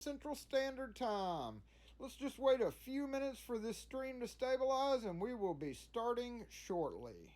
Central Standard Time. Let's just wait a few minutes for this stream to stabilize and we will be starting shortly.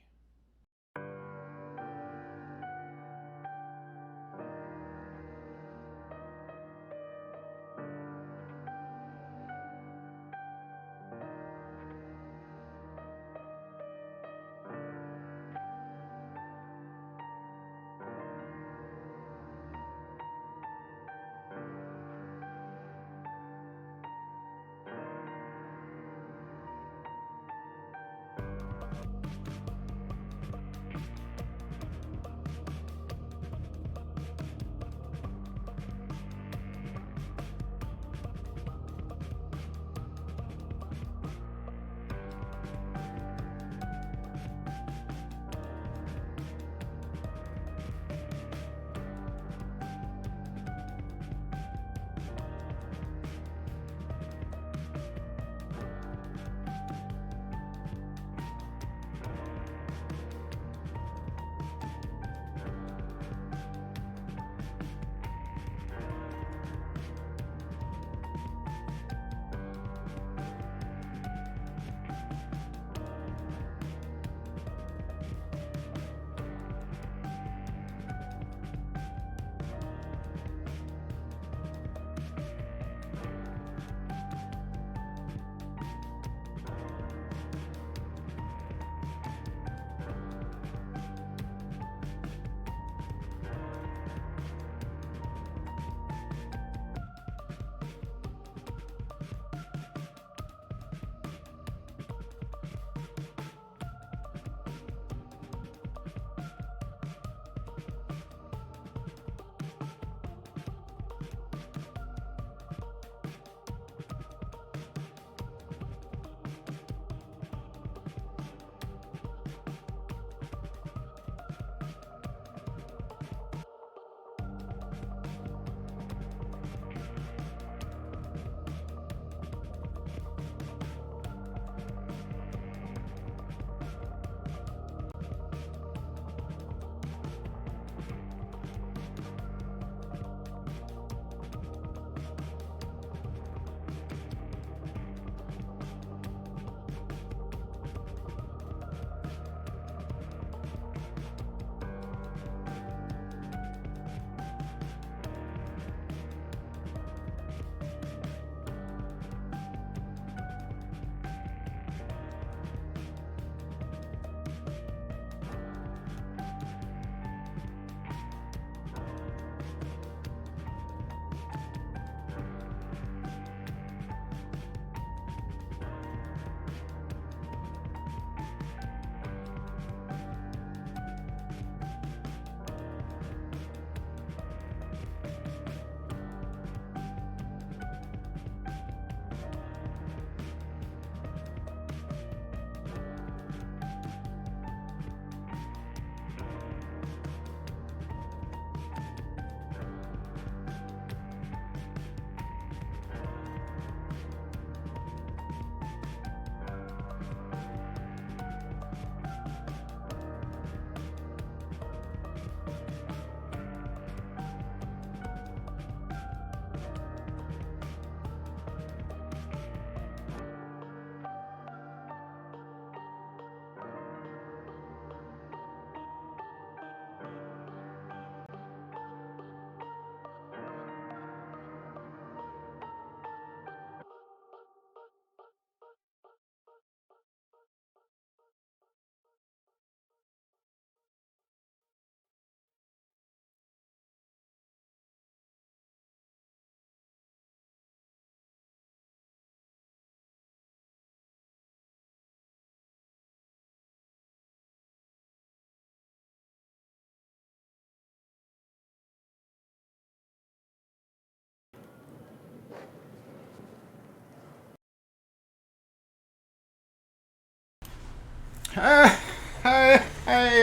Hey,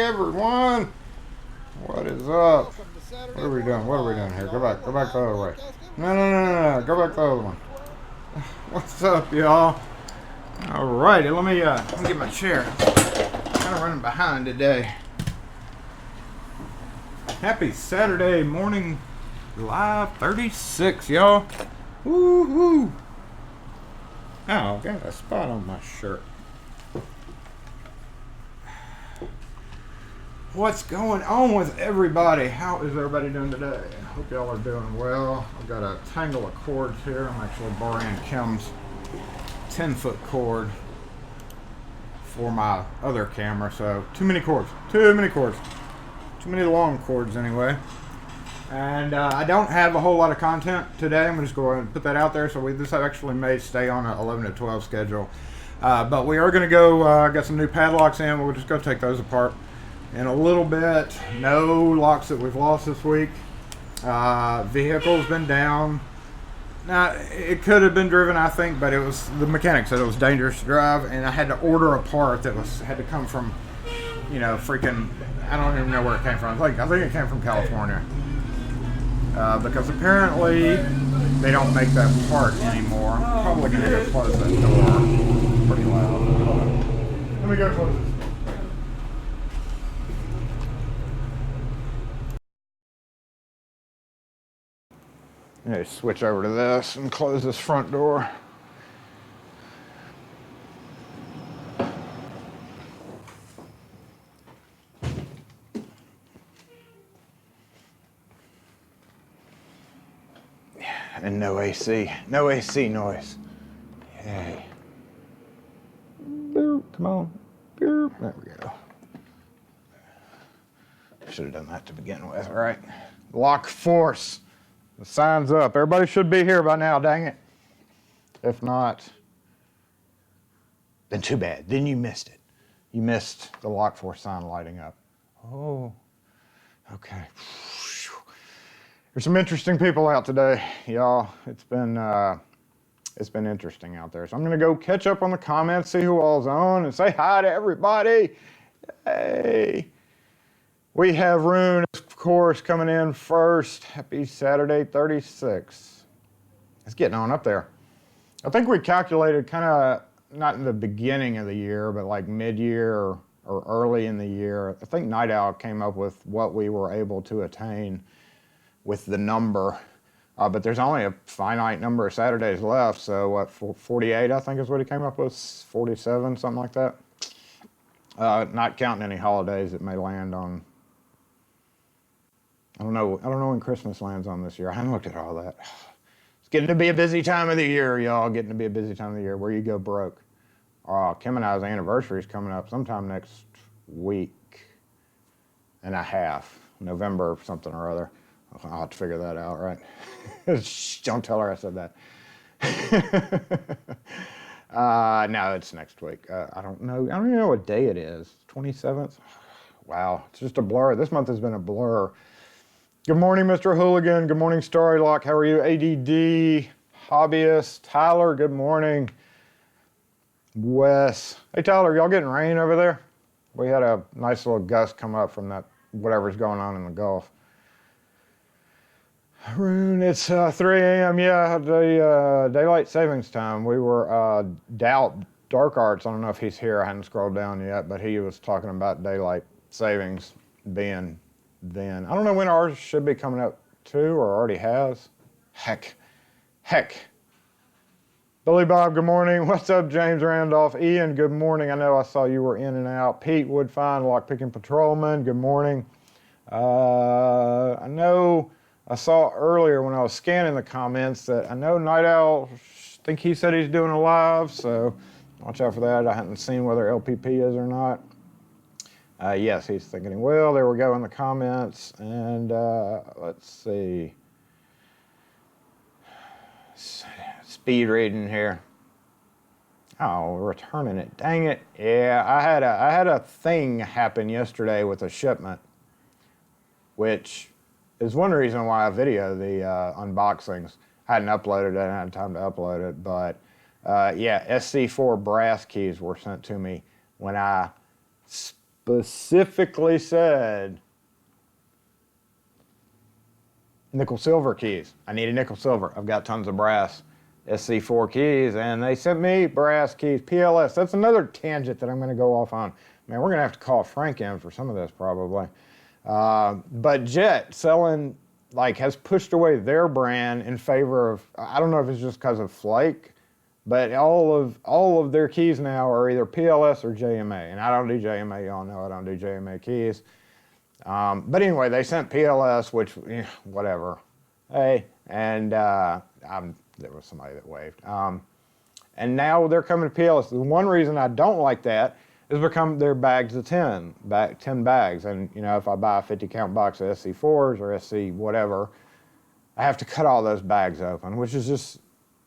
everyone. What is up? What are we doing? What are we doing here? Go back the other way. No. Go back the other one. What's up, y'all? Alrighty, let me get my chair. Kind of running behind today. Happy Saturday morning, July 36, y'all. Woo-hoo. Oh, got a spot on my shirt. What's going on with everybody? How is everybody doing today? I hope y'all are doing well. I've got a tangle of cords here. I'm actually borrowing Kim's 10-foot cord for my other camera, so too many cords. Too many long cords anyway. And I don't have a whole lot of content today. I'm just going to put that out there. So this actually may stay on an 11 to 12 schedule. But we are going to go get some new padlocks in. We'll just go take those apart in a little bit. No locks that we've lost this week. Vehicle's been down. Now, it could have been driven, I think, but it was the mechanic said it was dangerous to drive, and I had to order a part that had to come from, freaking, I don't even know where it came from. I think it came from California. Because apparently they don't make that part anymore. I'm probably going to go close that door. It's pretty loud. Let me go close this. I'm going to switch over to this and close this front door. And no AC. No AC noise. Yay. Boop, come on. Boop. There we go. Should have done that to begin with, right? Lock force. The sign's up. Everybody should be here by now, dang it. If not, then too bad. Then you missed it. You missed the lock force sign lighting up. Oh, okay. There's some interesting people out today, y'all. It's been interesting out there. So I'm gonna go catch up on the comments, see who all's on, and say hi to everybody. Hey. We have Rune, of course, coming in first. Happy Saturday 36. It's getting on up there. I think we calculated kind of, not in the beginning of the year, but like mid-year or early in the year. I think Night Owl came up with what we were able to attain with the number. But there's only a finite number of Saturdays left. So what, 48, I think is what he came up with, 47, something like that. Not counting any holidays that may land on. I don't know when Christmas lands on this year. I haven't looked at all that. It's getting to be a busy time of the year, y'all. Getting to be a busy time of the year. Where you go broke. Kim and I's anniversary is coming up sometime next week and a half. November something or other. I'll have to figure that out, right? Shh, don't tell her I said that. No, it's next week. I don't know. I don't even know what day it is. 27th? Wow, it's just a blur. This month has been a blur. Good morning, Mr. Hooligan. Good morning, Storylock. How are you? ADD, Hobbyist, Tyler, good morning. Wes. Hey, Tyler, y'all getting rain over there? We had a nice little gust come up from that whatever's going on in the Gulf. Rune, it's 3 a.m. Yeah, the daylight savings time. We were Dark Arts. I don't know if he's here. I hadn't scrolled down yet, but he was talking about daylight savings being then. I don't know when ours should be coming up to or already has. Heck. Billy Bob, good morning. What's up, James Randolph? Ian, good morning. I know I saw you were in and out. Pete Woodfine, Lockpicking Patrolman, good morning. I know I saw earlier when I was scanning the comments that I know Night Owl, I think he said he's doing a live, so watch out for that. I haven't seen whether LPP is or not. Yes, he's thinking, well, there we go in the comments. And let's see. Speed reading here. Oh, we're returning it. Dang it. Yeah, I had a thing happen yesterday with a shipment, which is one reason why I video the unboxings. I hadn't uploaded it. I hadn't had time to upload it. But yeah, SC4 brass keys were sent to me when I specifically said nickel silver keys. I need a nickel silver. I've got tons of brass SC4 keys, and they sent me brass keys, PLS. That's another tangent that I'm going to go off on. Man, we're going to have to call Frank in for some of this probably. But Jet selling like has pushed away their brand in favor of, I don't know if it's just because of flake, but all of their keys now are either PLS or JMA, and I don't do JMA. Y'all know I don't do JMA keys. But anyway, they sent PLS, which whatever. Hey, and there was somebody that waved. And now they're coming to PLS. The one reason I don't like that is because they're bags of 10 bags, and if I buy a 50 count box of SC4s or SC whatever, I have to cut all those bags open, which is just,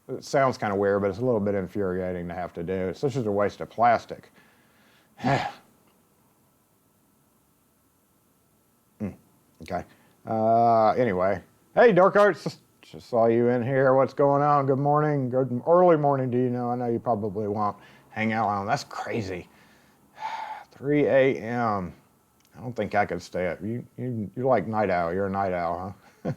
it sounds kind of weird, but it's a little bit infuriating to have to do. It's such a waste of plastic. Okay. Anyway, hey, Dark Arts, just saw you in here. What's going on? Good morning. Good early morning to you. I know you probably won't hang out on. That's crazy. 3 a.m. I don't think I could stay up. You're like night owl. You're a night owl, huh?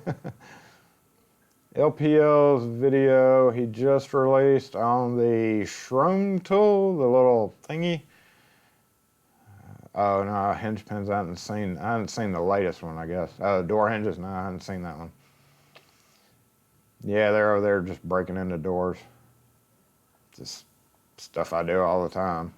LPL's video he just released on the Shroom tool, the little thingy. Oh no, hinge pins. I haven't seen the latest one, I guess. Door hinges. No, I haven't seen that one. Yeah, they're over there just breaking into doors. Just stuff I do all the time.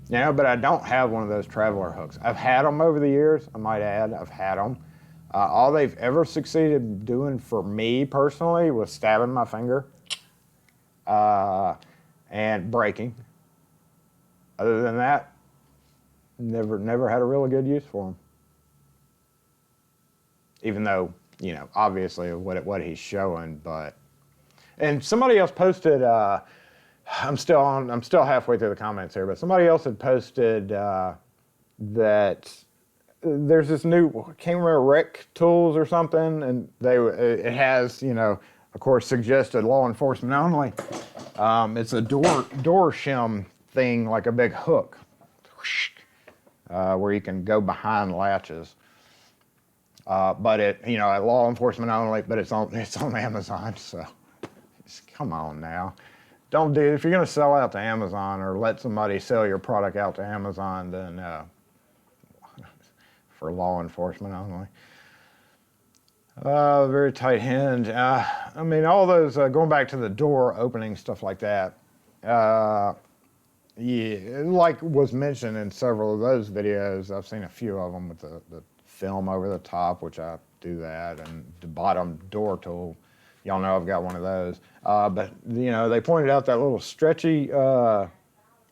But I don't have one of those traveler hooks. I've had them over the years, I might add. I've had them. All they've ever succeeded doing for me personally was stabbing my finger and breaking. Other than that, never had a really good use for them. Even though, obviously what he's showing, but. And somebody else posted, I'm still halfway through the comments here, but somebody else had posted that there's this new, I can't remember, rec tools or something, and it has, of course, suggested law enforcement only. It's a door shim thing, like a big hook, where you can go behind latches. But it, law enforcement only, but it's on Amazon, so come on now. Don't do it. If you're going to sell out to Amazon or let somebody sell your product out to Amazon, then for law enforcement only. Very tight hinge. All those, going back to the door opening, stuff like that. Yeah, like was mentioned in several of those videos, I've seen a few of them with the film over the top, which I do that, and the bottom door tool. Y'all know I've got one of those. But, they pointed out that little stretchy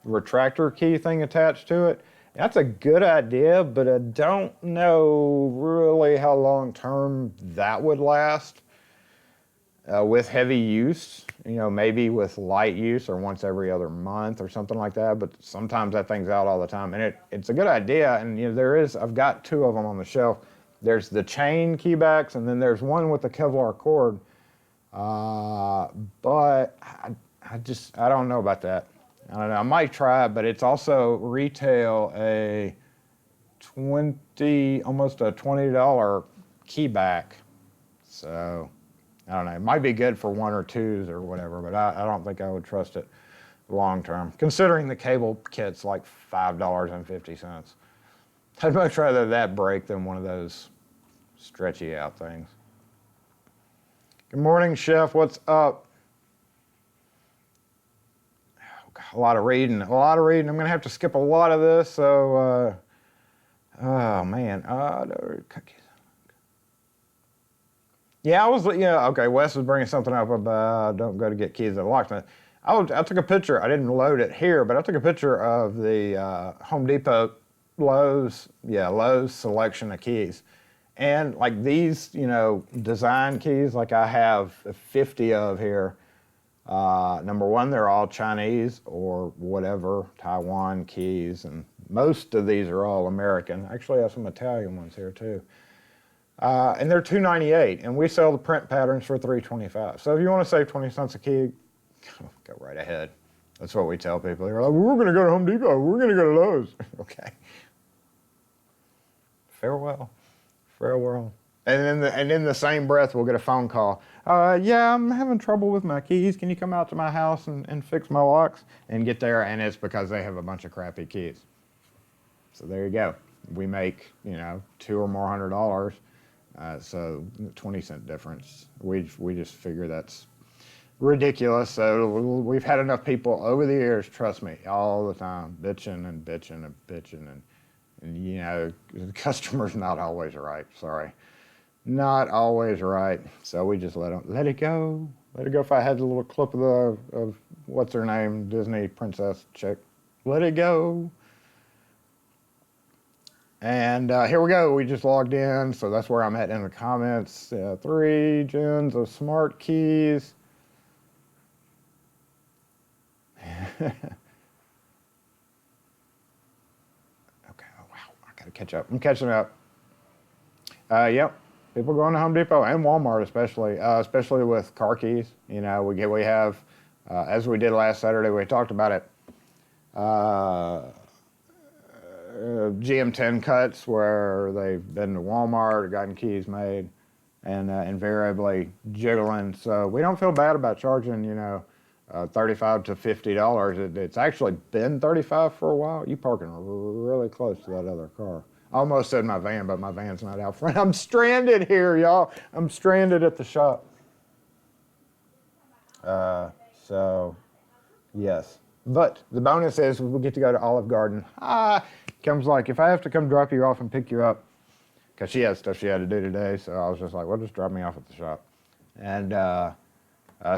retractor key thing attached to it. That's a good idea, but I don't know really how long term that would last with heavy use. Maybe with light use or once every other month or something like that. But sometimes that thing's out all the time. And it's a good idea. And, I've got two of them on the shelf. There's the chain keybacks, and then there's one with the Kevlar cord. But I don't know about that. I don't know. I might try it, but it's also retail almost a $20 keyback. So I don't know. It might be good for one or twos or whatever, but I don't think I would trust it long term, considering the cable kit's like $5.50. I'd much rather that break than one of those stretchy out things. Good morning, Chef. What's up? A lot of reading. I'm going to have to skip a lot of this, so, oh, man. Yeah, okay, Wes was bringing something up about don't go to get keys at Locksmith. I took a picture. I didn't load it here, but I took a picture of the Home Depot Lowe's selection of keys. And like these, design keys, like I have 50 of here. Number one, they're all Chinese or whatever, Taiwan keys. And most of these are all American. Actually, I have some Italian ones here too. And they're $2.98, and we sell the print patterns for $3.25. So if you want to save 20 cents a key, go right ahead. That's what we tell people. They're like, we're going to go to Home Depot. We're going to go to Lowe's. Okay. Farewell. And in the same breath, we'll get a phone call. Yeah, I'm having trouble with my keys. Can you come out to my house and fix my locks? And get there, and it's because they have a bunch of crappy keys. So there you go. we make, you know, $200 or more. So 20-cent difference. We just figure that's ridiculous. So we've had enough people over the years, trust me, all the time, bitching and bitching and bitching. And you know, the customer's not always right. Sorry. Not always right. So we just let it go. Let it go. If I had a little clip of what's her name, Disney princess chick, let it go. And here we go. We just logged in, so that's where I'm at in the comments. 3 gens of smart keys. Okay. Oh wow. I gotta catch up. I'm catching up. Yep. People going to Home Depot and Walmart, especially with car keys. You know, we have, as we did last Saturday, we talked about it. GM10 cuts where they've been to Walmart, gotten keys made, and invariably jiggling. So we don't feel bad about charging, you know, $35 to $50. It's actually been $35 for a while. You parking really close to that other car. I almost said my van, but my van's not out front. I'm stranded here, y'all. I'm stranded at the shop. So, yes. But the bonus is we'll get to go to Olive Garden. Kim's like, if I have to come drop you off and pick you up, because she has stuff she had to do today, so I was just like, well, just drop me off at the shop. And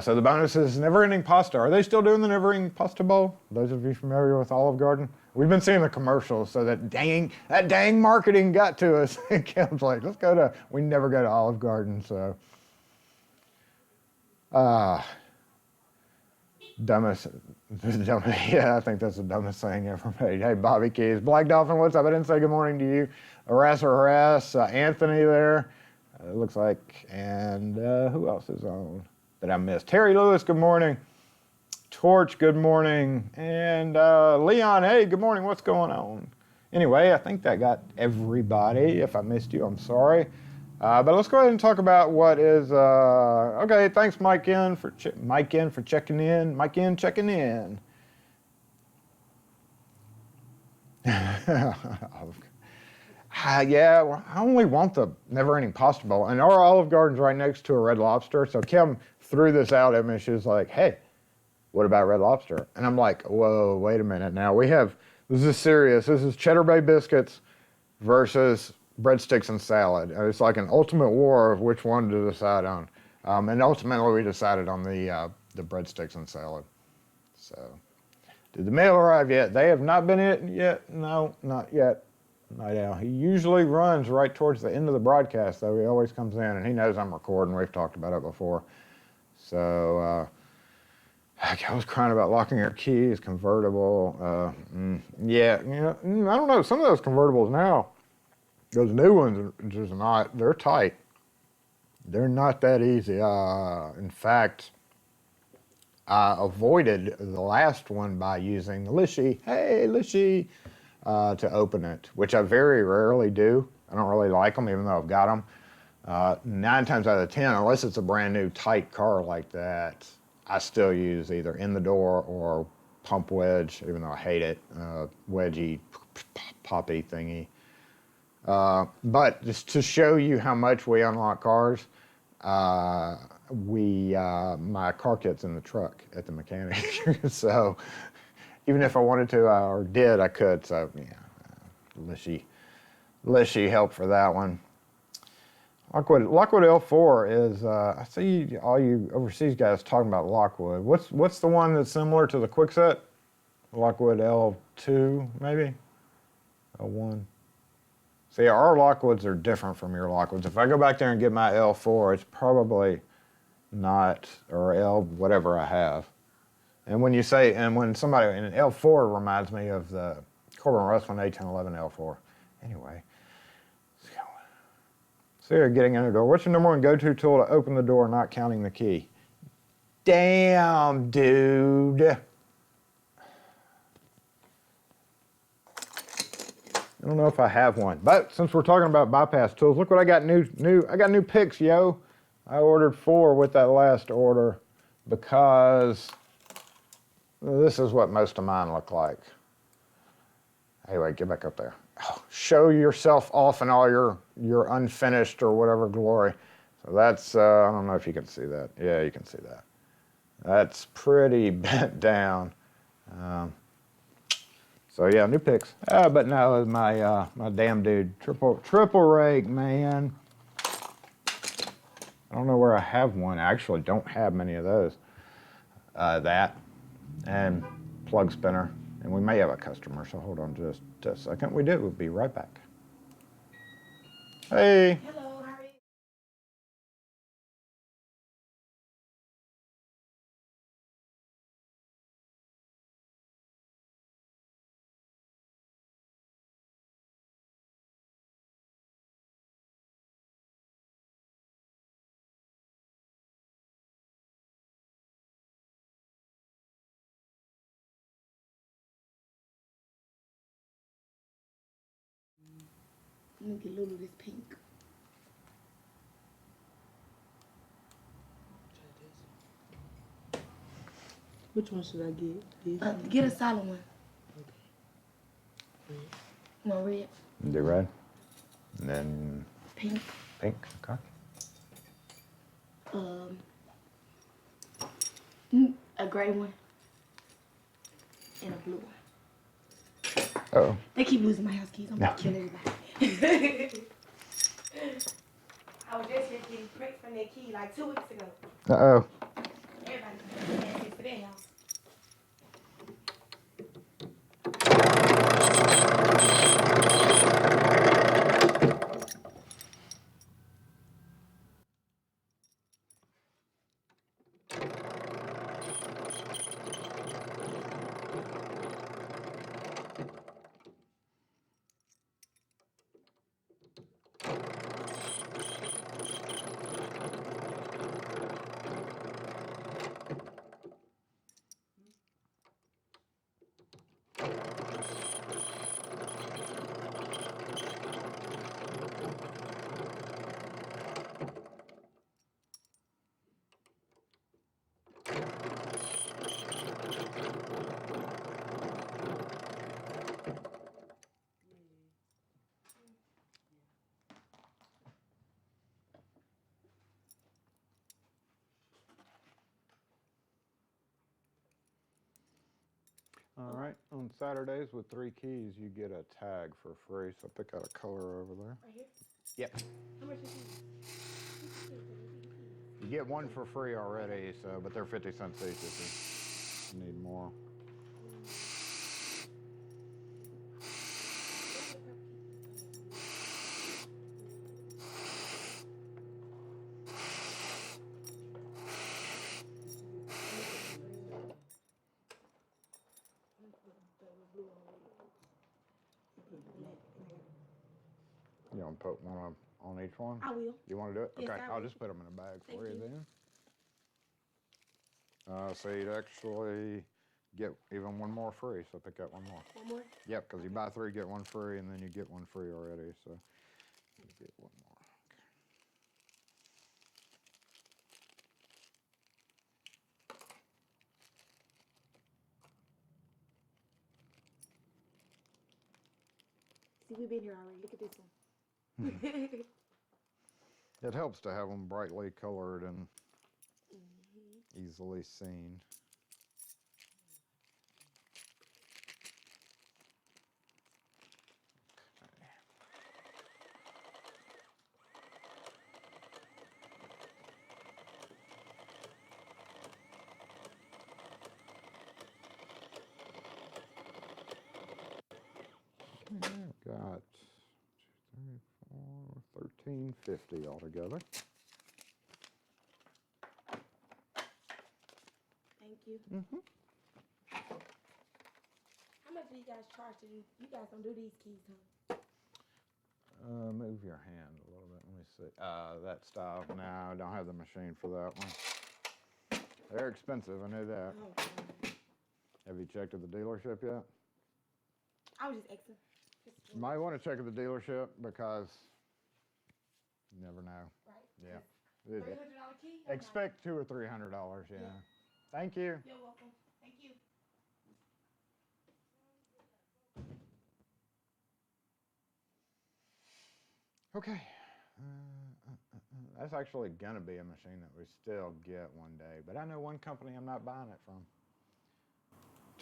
so the bonus is never-ending pasta. Are they still doing the never-ending pasta bowl? Those of you familiar with Olive Garden? We've been seeing the commercials, so that dang marketing got to us. Kim's like, we never go to Olive Garden, so. Dumbest, yeah, I think that's the dumbest thing ever made. Hey, Bobby Keys. Black Dolphin, what's up? I didn't say good morning to you. Harass. Anthony there, it looks like. And who else is on that I missed? Terry Lewis, good morning. Torch, good morning. And Leon, hey, good morning. What's going on? Anyway, I think that got everybody. If I missed you, I'm sorry. But let's go ahead and talk about what is, okay, thanks Mike in for checking in. Mike in, checking in. Yeah, well, I only want the never-ending pasta bowl. And our Olive Garden's right next to a Red Lobster. So Kim threw this out at me. She was like, hey, what about Red Lobster? And I'm like, whoa, wait a minute now. This is serious. This is Cheddar Bay biscuits versus breadsticks and salad. It's like an ultimate war of which one to decide on. And ultimately we decided on the breadsticks and salad. So, did the mail arrive yet? They have not been in yet. No, not yet. Not now. He usually runs right towards the end of the broadcast, though. He always comes in, and he knows I'm recording. We've talked about it before. So, I was crying about locking your keys, convertible. Yeah, you know, I don't know. Some of those convertibles now, those new ones are just not, they're tight. They're not that easy. In fact, I avoided the last one by using Lishy, to open it, which I very rarely do. I don't really like them, even though I've got them. 9 times out of 10, unless it's a brand new tight car like that, I still use either in the door or pump wedge, even though I hate it, wedgy, poppy thingy. But just to show you how much we unlock cars, my car kit's in the truck at the mechanic. So even if I wanted to, or did, I could. So yeah, Lishy help for that one. Lockwood L4 is, I see all you overseas guys talking about Lockwood. What's the one that's similar to the Kwikset? Lockwood L2, maybe? L1. See, our Lockwoods are different from your Lockwoods. If I go back there and get my L4, it's probably not, or L, whatever I have. And when somebody, and L4 reminds me of the Corbin Russwin A1011 L4. Anyway. So you're getting in the door. What's your number one go-to tool to open the door, not counting the key? Damn, dude. I don't know if I have one, but since we're talking about bypass tools, look what I got I got new picks, yo. I ordered 4 with that last order because this is what most of mine look like. Hey, wait, get back up there. show yourself off in all your unfinished or whatever glory. So that's, I don't know if you can see that. Yeah, you can see that. That's pretty bent down. So yeah, new picks. But no, my my damn dude, triple rake, man. I don't know where I have one. I actually don't have many of those. That and plug spinner, and we may have a customer. So hold on just a second. We do. We'll be right back. Hey. Hello, how are you? Let me get Lulu this pink. Which one should I get? This? Get a solid one. Okay. You want red? Do red, and then Pink. pink. Okay. A gray one. And a blue one. Oh. They keep losing my house keys. I'm gonna kill everybody. I was just here getting pricked from their key like 2 weeks ago. Uh-oh. Everybody can't fix for their house. All right, on Saturdays with 3 keys, you get a tag for free. So pick out a color over there. Right here? Yep. How much is it? You get one for free already, so but they're 50 cents each if you need more. You want to put one on each one? I will. You want to do it? Yes, Okay, I I'll will. just put them in a bag Thank for you you. then. So you'd actually get even one more free, so pick up one more. One more? Yep, because you buy 3, get 1 free, and then you get 1 free already, so you get 1 more. See, we've been here already. Look at this one. It helps to have them brightly colored and easily seen. I've got 2, 3, 4, 13.50 altogether. Thank you. How much do you guys charge to do? You guys don't do these keys, huh? Move your hand a little bit. Let me see. That style. No, I don't have the machine for that one. They're expensive. I know that. Oh, God. Have you checked at the dealership yet? I was just asking. You might want to check at the dealership because you never know. Right? Yeah. $300 key? Expect $200 or $300. Yeah. Yeah. Thank you. You're welcome. Thank you. Okay. That's actually going to be a machine that we still get one day. But I know one company I'm not buying it from.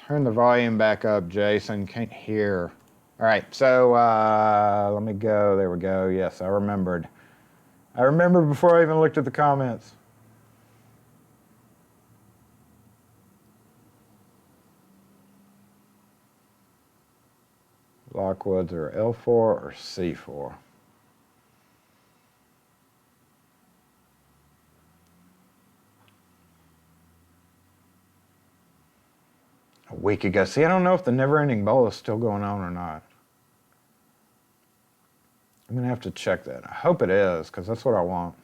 Turn the volume back up, Jason. Can't hear. All right, so let me go. There we go. Yes, I remembered. I remembered before I even looked at the comments. Lockwoods are L4 or C4? A week ago. See, I don't know if the never-ending bowl is still going on or not. I'm going to have to check that. I hope it is, because that's what I want.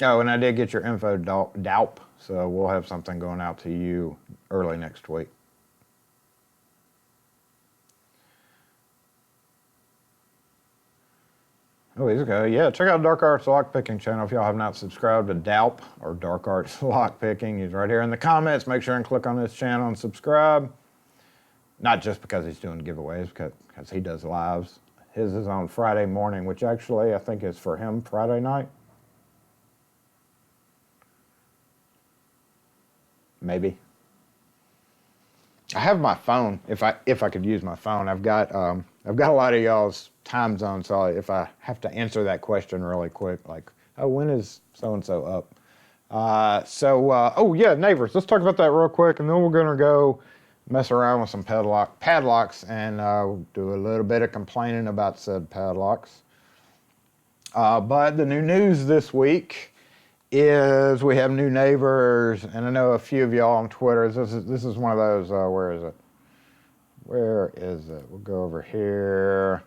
Oh, and I did get your info, DALP, so we'll have something going out to you early next week. Oh, he's okay. Yeah, check out Dark Arts Lockpicking channel if y'all have not subscribed to DALP or Dark Arts Lockpicking. He's right here in the comments. Make sure and click on this channel and subscribe. Not just because he's doing giveaways, because he does lives. His is on Friday morning, which actually I think is for him Friday night. Maybe. I have my phone. If I could use my phone, I've got a lot of y'all's time zone. So if I have to answer that question really quick, like, oh, when is so and so up? Oh yeah, neighbors. Let's talk about that real quick, and then we're gonna go mess around with some padlocks and do a little bit of complaining about said padlocks. But the new news this week is we have new neighbors, and I know a few of y'all on Twitter. This is one of those. Where is it? Where is it? We'll go over here.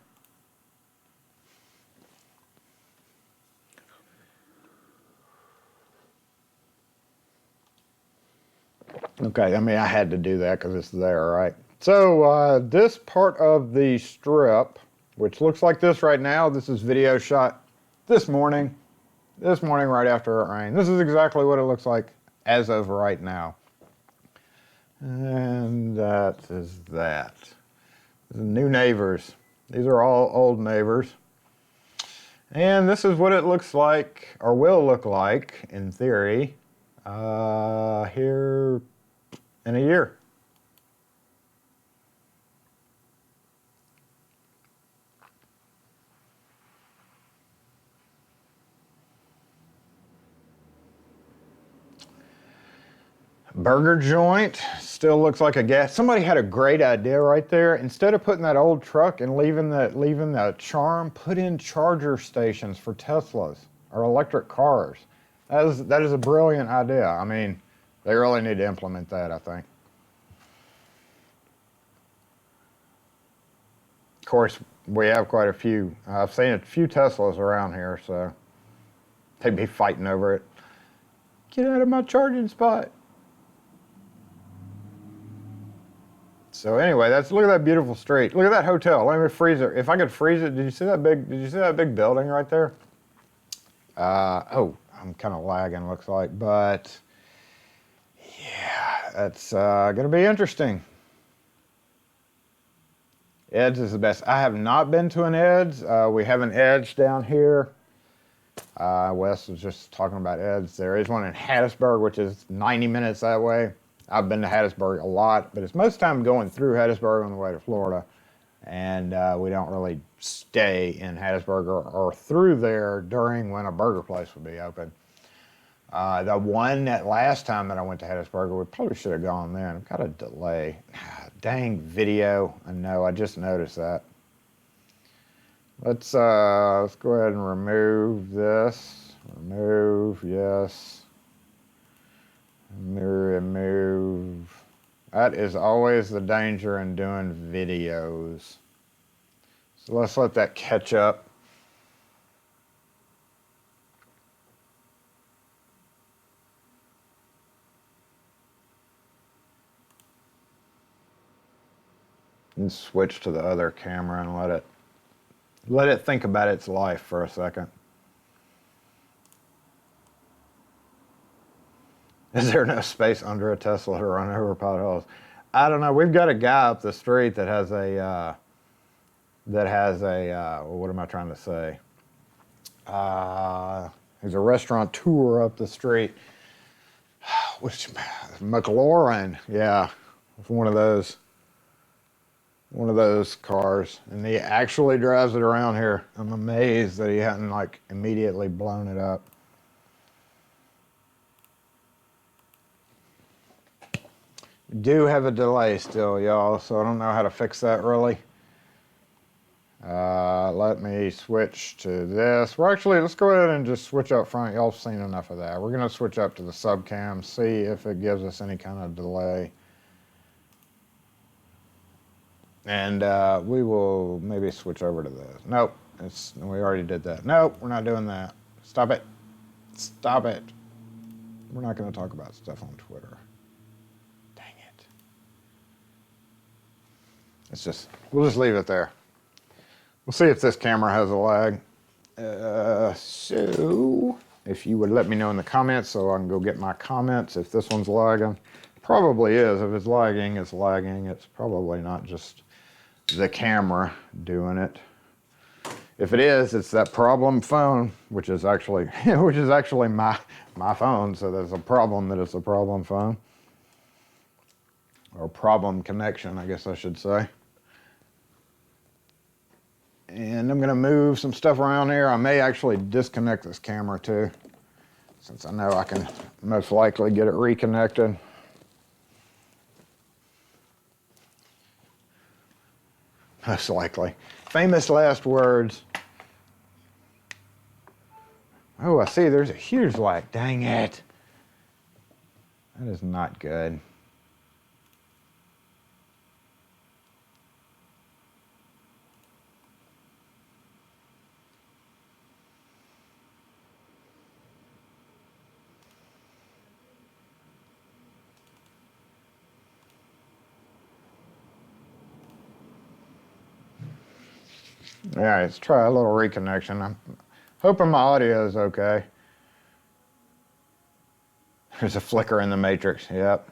Okay, I mean I had to do that because it's there, right? So this part of the strip, which looks like this right now, this is video shot this morning. This morning, right after it rained. This is exactly what it looks like as of right now. And that is that. The new neighbors. These are all old neighbors. And this is what it looks like, or will look like, in theory, here in a year. Burger joint still looks like a gas. Somebody had a great idea right there. Instead of putting that old truck and leaving the charm, put in charger stations for Teslas or electric cars. That is a brilliant idea. I mean, they really need to implement that, I think. Of course, we have quite a few. I've seen a few Teslas around here, so they'd be fighting over it. Get out of my charging spot. So anyway, look at that beautiful street. Look at that hotel. Let me freeze it. If I could freeze it, did you see that big building right there? Oh, I'm kind of lagging, looks like, but yeah, that's gonna be interesting. Ed's is the best. I have not been to an Ed's. We have an Ed's down here. Wes was just talking about Ed's. There is one in Hattiesburg, which is 90 minutes that way. I've been to Hattiesburg a lot, but it's most time going through Hattiesburg on the way to Florida. And we don't really stay in Hattiesburg or through there during when a burger place would be open. That last time that I went to Hattiesburg, we probably should have gone then. I've got a delay. Dang video. I know, I just noticed that. Let's go ahead and remove this. Remove, yes. Remove. That is always the danger in doing videos. So let's let that catch up. And switch to the other camera and let it think about its life for a second. Is there no space under a Tesla to run over potholes? I don't know. We've got a guy up the street that has a, what am I trying to say? He's a restaurateur up the street. Which, McLaurin, yeah. One of those cars. And he actually drives it around here. I'm amazed that he hadn't like immediately blown it up. We do have a delay still, y'all, so I don't know how to fix that really. Let me switch to this. Well, actually, let's go ahead and just switch up front. Y'all have seen enough of that. We're going to switch up to the subcam, see if it gives us any kind of delay. And we will maybe switch over to this. Nope, we already did that. Nope, we're not doing that. Stop it. Stop it. We're not going to talk about stuff on Twitter. Dang it. We'll just leave it there. We'll see if this camera has a lag. So, if you would let me know in the comments so I can go get my comments if this one's lagging. Probably is. If it's lagging, it's lagging. It's probably not just the camera doing it. If it is, it's that problem phone, which is actually my phone. So there's a problem that it's a problem phone. Or problem connection, I guess I should say. And I'm going to move some stuff around here. I may actually disconnect this camera too, since I know I can most likely get it reconnected. Most likely. Famous last words. Oh, I see there's a huge lag. Dang it. That is not good. All right, let's try a little reconnection. I'm hoping my audio is okay. There's a flicker in the matrix, yep.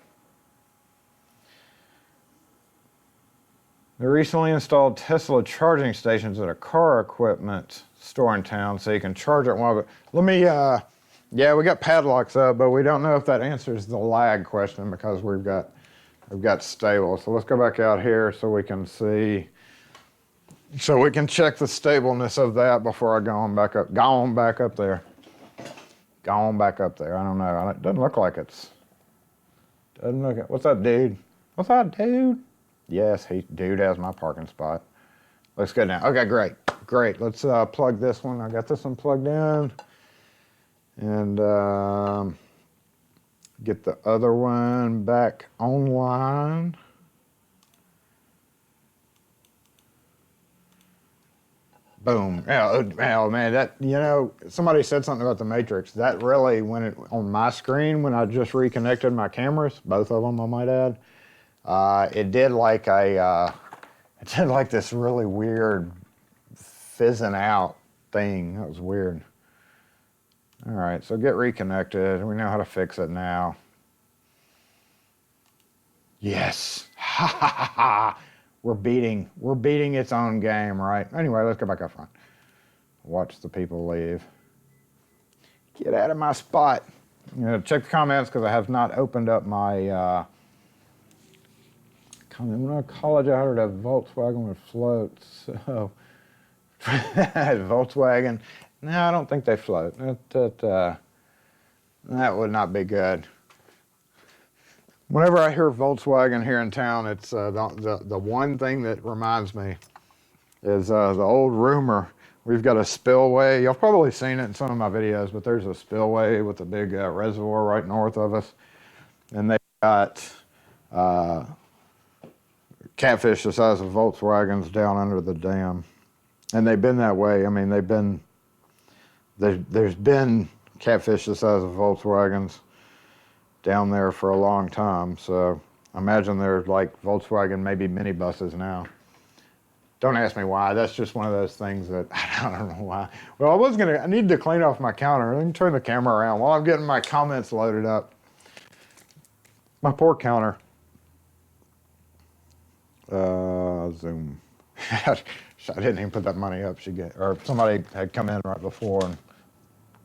They recently installed Tesla charging stations at a car equipment store in town so you can charge it while. Let me, yeah, we got padlocks up, but we don't know if that answers the lag question because we've got stable. So let's go back out here so we can see. So we can check the stableness of that before I go on back up. Go on back up there. Go on back up there. I don't know. It doesn't look like it's. Doesn't look. What's up, dude? What's up, dude? Yes, dude has my parking spot. Looks good now. Okay, great, great. Let's plug this one. I got this one plugged in, and get the other one back online. Boom. Oh man, that, you know, somebody said something about the matrix. That really, when it on my screen, when I just reconnected my cameras, both of them I might add, it did like this really weird fizzing out thing. That was weird. All right, so get reconnected. We know how to fix it now. Yes. Ha ha ha ha. We're beating its own game, right? Anyway, let's go back up front. Watch the people leave. Get out of my spot. I'm going to check the comments because I have not opened up my comment. When I college, I heard a Volkswagen would float. So, Volkswagen. No, I don't think they float. That would not be good. Whenever I hear Volkswagen here in town, it's the one thing that reminds me is the old rumor. We've got a spillway. Y'all probably seen it in some of my videos, but there's a spillway with a big reservoir right north of us. And they've got catfish the size of Volkswagens down under the dam. And they've been that way. I mean, there's been catfish the size of Volkswagens down there for a long time. So I imagine they're like Volkswagen, maybe minibuses now. Don't ask me why. That's just one of those things that I don't know why. Well, I needed to clean off my counter. Let me turn the camera around while I'm getting my comments loaded up. My poor counter. Zoom. I didn't even put that money up. Or somebody had come in right before and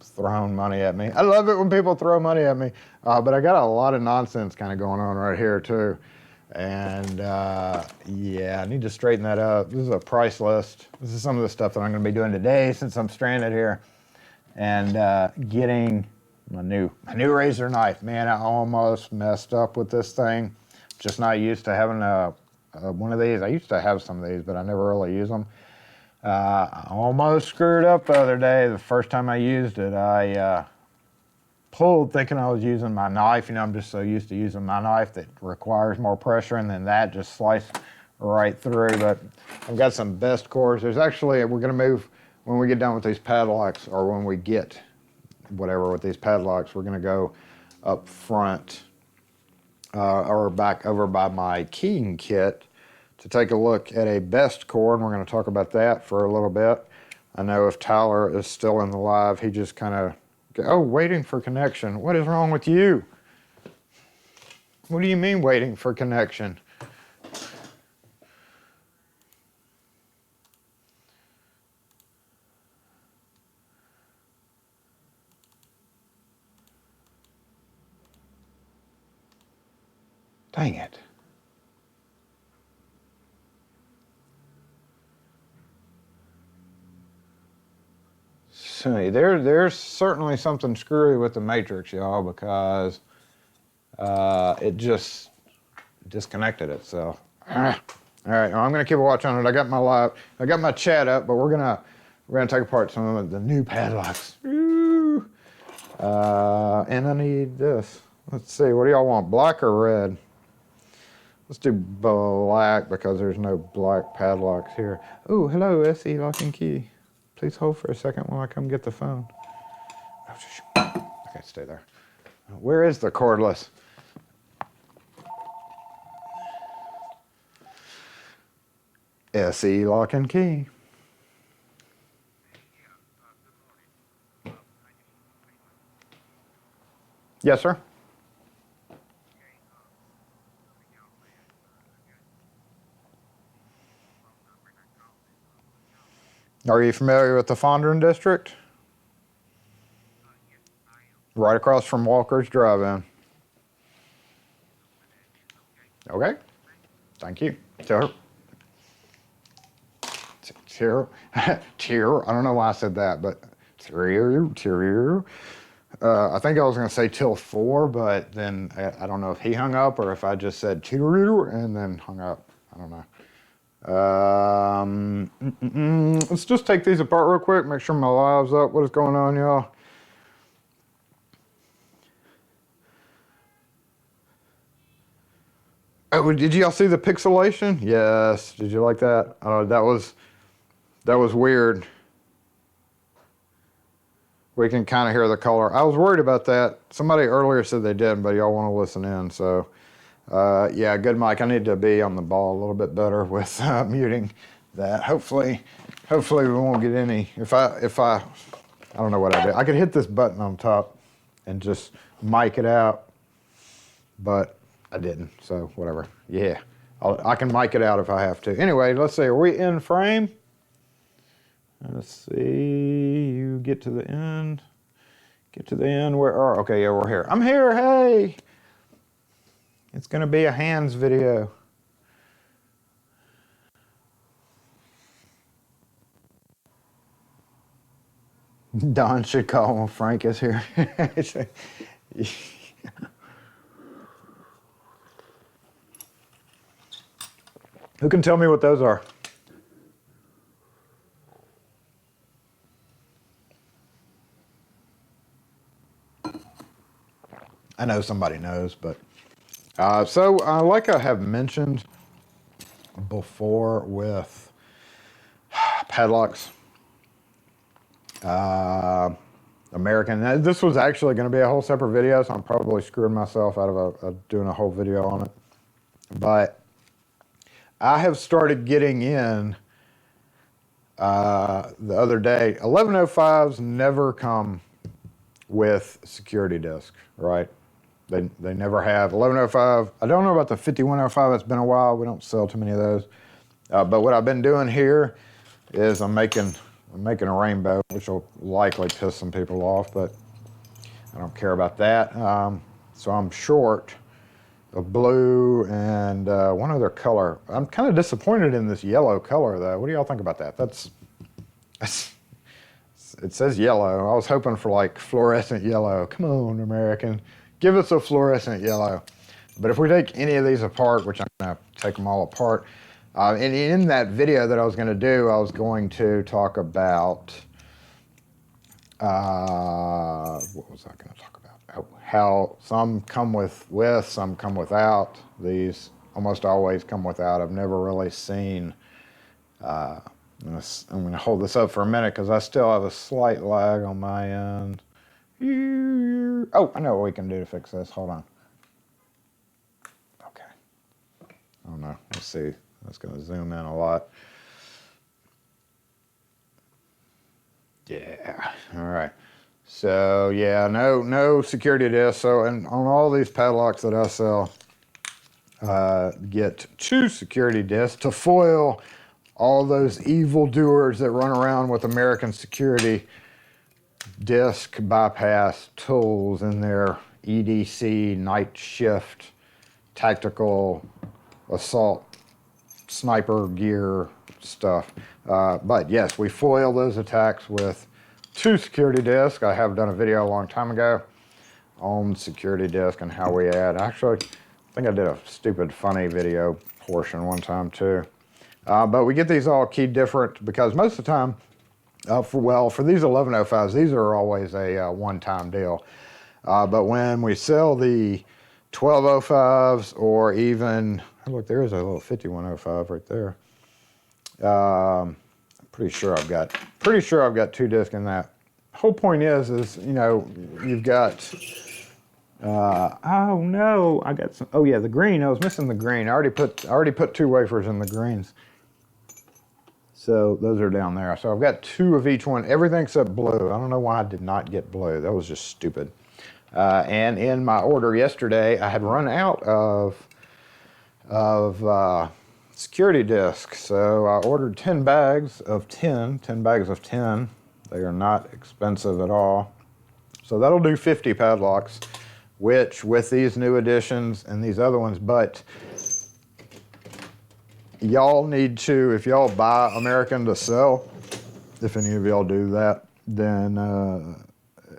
thrown money at me. I love it when people throw money at me. But I got a lot of nonsense kind of going on right here too. And yeah, I need to straighten that up. This is a price list. This is some of the stuff that I'm going to be doing today since I'm stranded here. And getting my new razor knife. Man, I almost messed up with this thing. Just not used to having one of these. I used to have some of these, but I never really use them. I almost screwed up the other day. The first time I used it, I pulled thinking I was using my knife. You know, I'm just so used to using my knife that requires more pressure, and then that just sliced right through. But I've got some best cores. There's actually, we're going to move when we get done with these padlocks, or when we get whatever with these padlocks, we're going to go up front or back over by my keying kit to take a look at a best core, and we're going to talk about that for a little bit. I know if Tyler is still in the live, he just kind of, oh, waiting for connection. What is wrong with you? What do you mean waiting for connection? Dang it. So there's certainly something screwy with the matrix, y'all, because it just disconnected itself. All right, well, I'm gonna keep a watch on it. I got my chat up, but we're gonna take apart some of the new padlocks. Ooh. And I need this. Let's see, what do y'all want, black or red? Let's do black because there's no black padlocks here. Oh, hello, SE Lock and Key. Please hold for a second while I come get the phone. Okay, stay there. Where is the cordless? SE Lock and Key. Yes, sir. Are you familiar with the Fondren District? Right across from Walker's Drive-In. Okay. Thank you. Sure. Cheer. Cheer. I don't know why I said that, but cheer. I think I was going to say till 4, but then I don't know if he hung up or if I just said cheer and then hung up. I don't know. Let's just take these apart real quick, make sure my live's up. What is going on, y'all? Oh, did y'all see the pixelation? Yes. Did you like that? That was weird. We can kind of hear the color. I was worried about that. Somebody earlier said they didn't, but y'all want to listen in, so yeah, good mic. I need to be on the ball a little bit better with muting that. Hopefully we won't get any. If I don't know what I did. I could hit this button on top and just mic it out, but I didn't. So whatever. Yeah, I can mic it out if I have to. Anyway, let's see. Are we in frame? Let's see. You get to the end. Get to the end. Where are? Okay, yeah, we're here. I'm here. Hey. It's going to be a hands video. Don should call when Frank is here. Who can tell me what those are? I know somebody knows, but so like I have mentioned before with padlocks, American. This was actually going to be a whole separate video, so I'm probably screwing myself out of doing a whole video on it. But I have started getting in the other day. 1105s never come with security disc, right? They never have. 1105, I don't know about the 5105, it's been a while, we don't sell too many of those. But what I've been doing here is I'm making a rainbow, which will likely piss some people off, but I don't care about that. So I'm short of blue and one other color. I'm kind of disappointed in this yellow color though. What do y'all think about that? That's it says yellow. I was hoping for like fluorescent yellow. Come on, American. Give us a fluorescent yellow. But if we take any of these apart, which I'm going to take them all apart, and in that video that I was going to do, I was going to talk about, what was I going to talk about? Oh, how some come with, some come without. These almost always come without. I've never really seen, I'm going to hold this up for a minute because I still have a slight lag on my end. Oh, I know what we can do to fix this. Hold on. Okay. Oh no, let's see. That's going to zoom in a lot. Yeah. All right. So yeah, no security disc. So and on all these padlocks that I sell, get 2 security discs to foil all those evildoers that run around with American security disk bypass tools in their EDC night shift tactical assault sniper gear stuff. But yes, we foil those attacks with 2 security discs. I have done a video a long time ago on security disc and how we add. Actually, I think I did a stupid funny video portion one time too. But we get these all keyed different because most of the time, for these 1105s, these are always a one-time deal. But when we sell the 1205s or even, oh, look, there is a little 5105 right there. I'm pretty sure I've got 2 discs in that. Whole point is you know, you've got, oh no, I got some, oh yeah, the green, I was missing the green. I already put 2 wafers in the greens. So those are down there. So I've got 2 of each one, everything except blue. I don't know why I did not get blue. That was just stupid. And in my order yesterday, I had run out of security discs. So I ordered 10 bags of 10 bags of 10. They are not expensive at all. So that'll do 50 padlocks, which with these new additions and these other ones, but y'all need to, if y'all buy American to sell, if any of y'all do that, then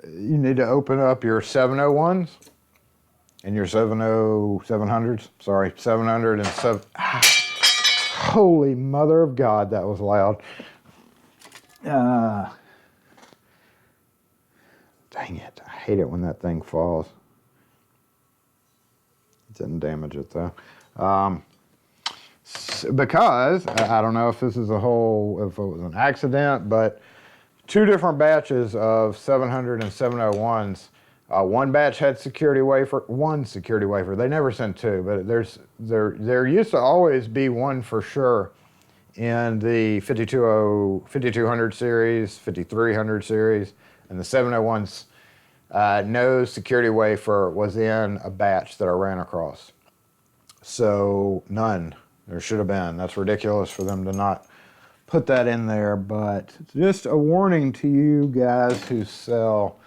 you need to open up your 701s and your 700s. Sorry, 707. Holy mother of God, that was loud. Dang it, I hate it when that thing falls. It didn't damage it though. Because I don't know if this is if it was an accident, but 2 different batches of 700 and 701s. One batch had one security wafer. They never sent 2, but there used to always be one for sure in the 5200 series, 5300 series, and the 701s. No security wafer was in a batch that I ran across. So none. There should have been. That's ridiculous for them to not put that in there, but it's just a warning to you guys who sell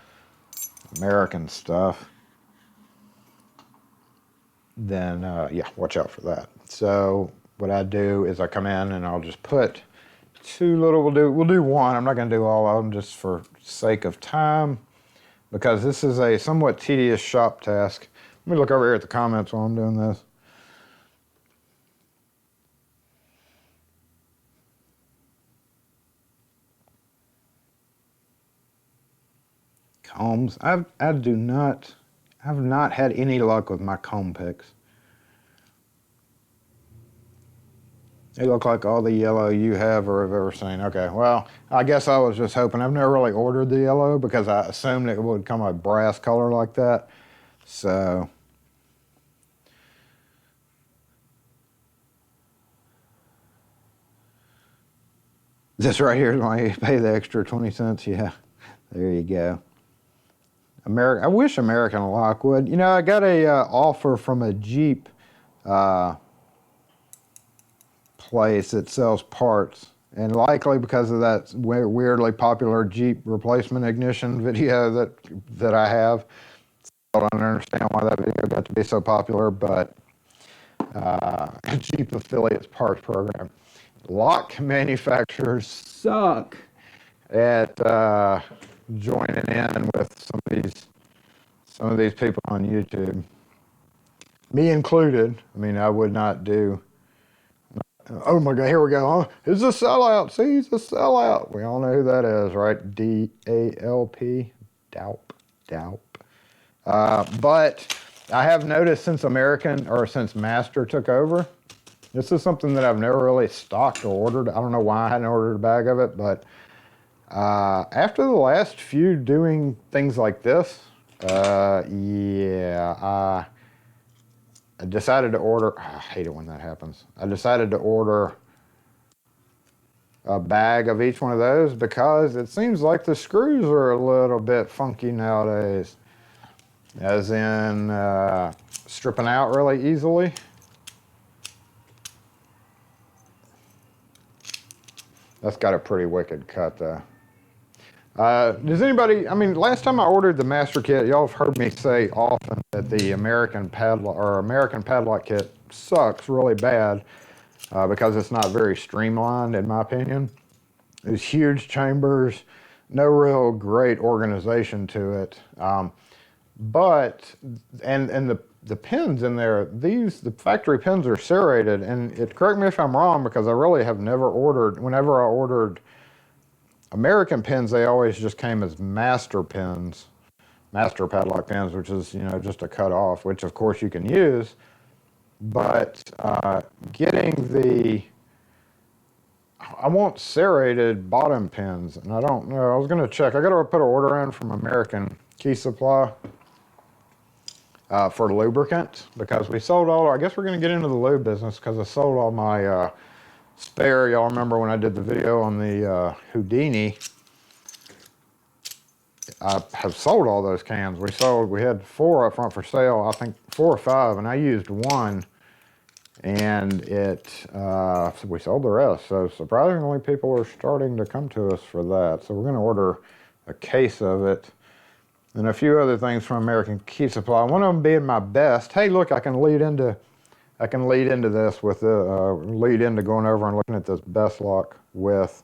American stuff. Then, yeah, watch out for that. So what I do is I come in and I'll just put 2 little, we'll do 1. I'm not going to do all of them just for sake of time because this is a somewhat tedious shop task. Let me look over here at the comments while I'm doing this. Combs. I've not had any luck with my comb picks. They look like all the yellow you have or have ever seen. Okay, well, I guess I was just hoping. I've never really ordered the yellow because I assumed it would come a brass color like that. So this right here is why you pay the extra 20 cents. Yeah, there you go. I wish American Lock would. You know, I got a offer from a Jeep place that sells parts, and likely because of that weirdly popular Jeep replacement ignition video that I have. I don't understand why that video got to be so popular, but Jeep affiliates parts program. Lock manufacturers suck at joining in with some of these people on YouTube, me included. I mean, I would not do. Oh my God, here we go. Huh? He's a sellout. See, he's a sellout. We all know who that is, right? DALP, Daup. But I have noticed since Master took over, this is something that I've never really stocked or ordered. I don't know why I hadn't ordered a bag of it, but after the last few doing things like this, I decided to order. I hate it when that happens. I decided to order a bag of each one of those because it seems like the screws are a little bit funky nowadays, as in stripping out really easily. That's got a pretty wicked cut though. Does anybody, I mean, last time I ordered the Master Kit, y'all have heard me say often that the American padlock kit sucks really bad because it's not very streamlined, in my opinion. There's huge chambers, no real great organization to it. But the pins in there, the factory pins are serrated, and correct me if I'm wrong, because I really have never ordered, whenever I ordered American pins, they always just came as master pins, master padlock pins, which is, you know, just a cut off, which of course you can use. But I want serrated bottom pins, and I don't know. I was going to check. I got to put an order in from American Key Supply for lubricant, because we sold all, I guess we're going to get into the lube business because I sold all my spare. Y'all remember when I did the video on the Houdini? I have sold all those cans. We had 4 up front for sale, I think 4 or 5, and I used 1, and we sold the rest. So surprisingly, people are starting to come to us for that. So we're going to order a case of it, and a few other things from American Key Supply. One of them being my best. Hey, look, I can lead into this with lead into going over and looking at this best lock with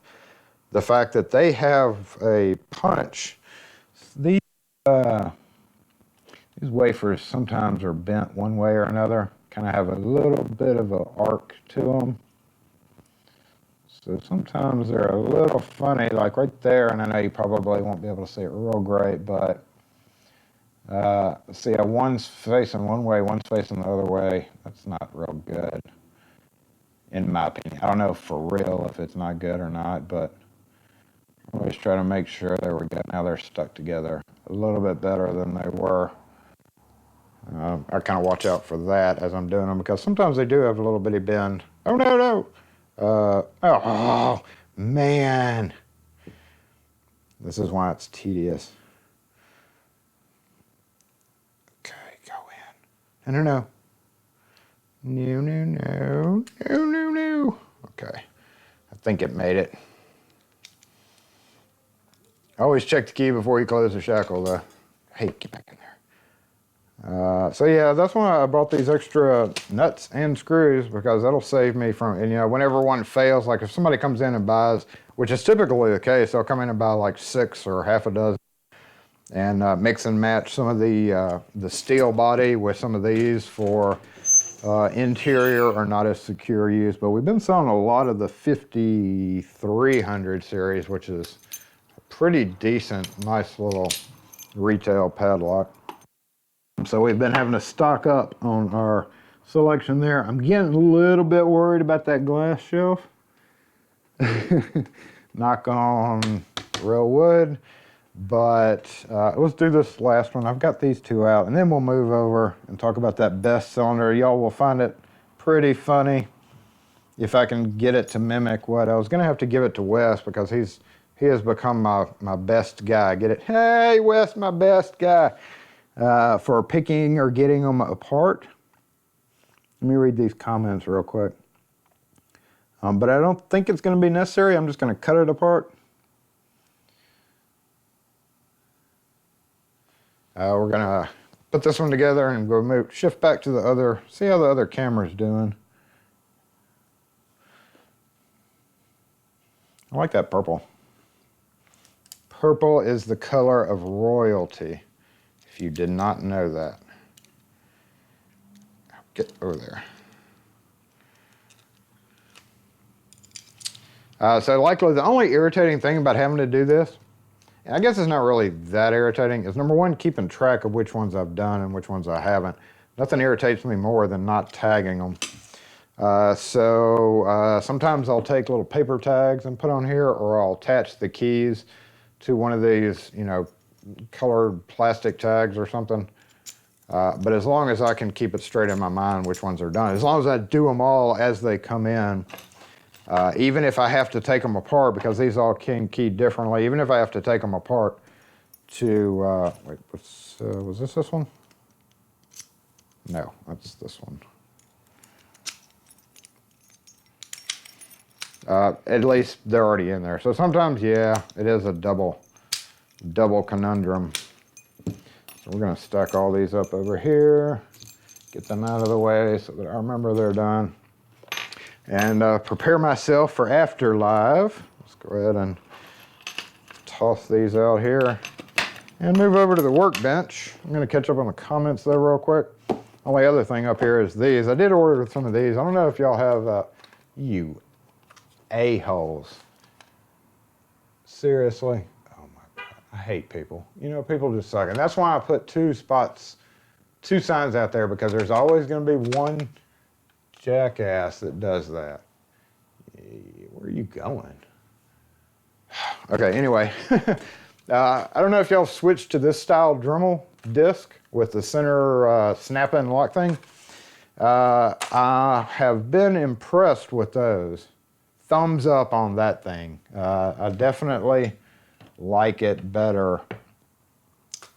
the fact that they have a punch. These wafers sometimes are bent one way or another, kind of have a little bit of an arc to them. So sometimes they're a little funny, like right there, and I know you probably won't be able to see it real great, but see, one's facing one way, one's facing the other way. That's not real good, in my opinion. I don't know for real if it's not good or not, but always try to make sure. There we go. Now they're stuck together a little bit better than they were. I kind of watch out for that as I'm doing them, because sometimes they do have a little bitty bend. Oh, no. Oh, man. This is why it's tedious. Okay, go in. No. No. Okay. I think it made it. Always check the key before you close the shackle, though. Hey, get back in there. So yeah, that's why I bought these extra nuts and screws, because that'll save me from, and, you know, whenever one fails, like if somebody comes in and buys, which is typically the case, they'll come in and buy like 6 or half a dozen and mix and match some of the steel body with some of these for interior or not as secure use. But we've been selling a lot of the 5300 series, which is a pretty decent, nice little retail padlock. So we've been having to stock up on our selection there. I'm getting a little bit worried about that glass shelf. Knock on real wood. But let's do this last one. I've got these 2 out, and then we'll move over and talk about that best cylinder. Y'all will find it pretty funny if I can get it to mimic what I was going to have to give it to Wes, because he's he has become my best guy. Get it? Hey, Wes, my best guy. For picking or getting them apart. Let me read these comments real quick. But I don't think it's going to be necessary. I'm just going to cut it apart. We're going to put this one together and go shift back to the other, see how the other camera's doing. I like that purple. Purple is the color of royalty, if you did not know that. Get over there. So likely the only irritating thing about having to do this, and I guess it's not really that irritating, is number one, keeping track of which ones I've done and which ones I haven't. Nothing irritates me more than not tagging them. Sometimes I'll take little paper tags and put on here, or I'll attach the keys to one of these, you know, colored plastic tags or something. But as long as I can keep it straight in my mind which ones are done, as long as I do them all as they come in, even if I have to take them apart, because these all came keyed differently, even if I have to take them apart to, wait, was this one? No, that's this one. At least they're already in there. So sometimes, yeah, it is a double conundrum. So we're going to stack all these up over here, get them out of the way so that I remember they're done. And prepare myself for after live. Let's go ahead and toss these out here and move over to the workbench. I'm going to catch up on the comments there real quick. Only other thing up here is these. I did order some of these. I don't know if y'all have, you a-holes. Seriously? Oh my God. I hate people. You know, people just suck. And that's why I put two signs out there, because there's always going to be one jackass that does that. Where are you going? Okay, anyway. I don't know if y'all switched to this style Dremel disc with the center snap and lock thing. I have been impressed with those. Thumbs up on that thing. I definitely like it better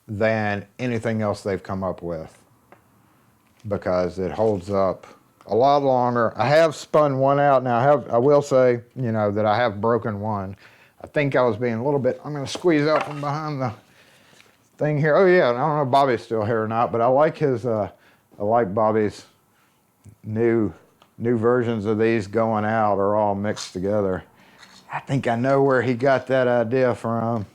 than anything else they've come up with, because it holds up a lot longer. I have spun one out now. I will say, you know, that I have broken one. I think I was being a little bit, I'm going to squeeze out from behind the thing here. Oh yeah, I don't know if Bobby's still here or not, but I like I like Bobby's new versions of these going out are all mixed together. I think I know where he got that idea from.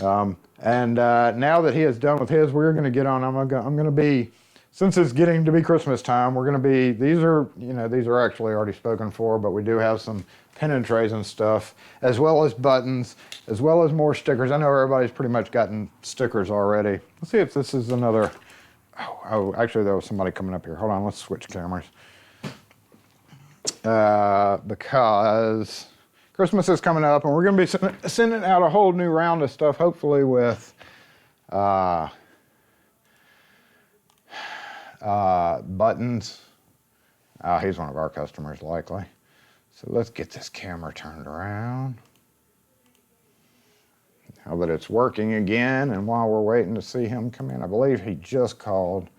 Now that he is done with his, we're going to get on. I'm going to be, since it's getting to be Christmas time, we're going to be, these are actually already spoken for, but we do have some pin and trays and stuff, as well as buttons, as well as more stickers. I know everybody's pretty much gotten stickers already. Let's see if this is another. Oh, actually, there was somebody coming up here. Hold on, let's switch cameras. Because Christmas is coming up, and we're going to be sending out a whole new round of stuff, hopefully with buttons. He's one of our customers, likely. So let's get this camera turned around. Now that it's working again, and while we're waiting to see him come in, I believe he just called,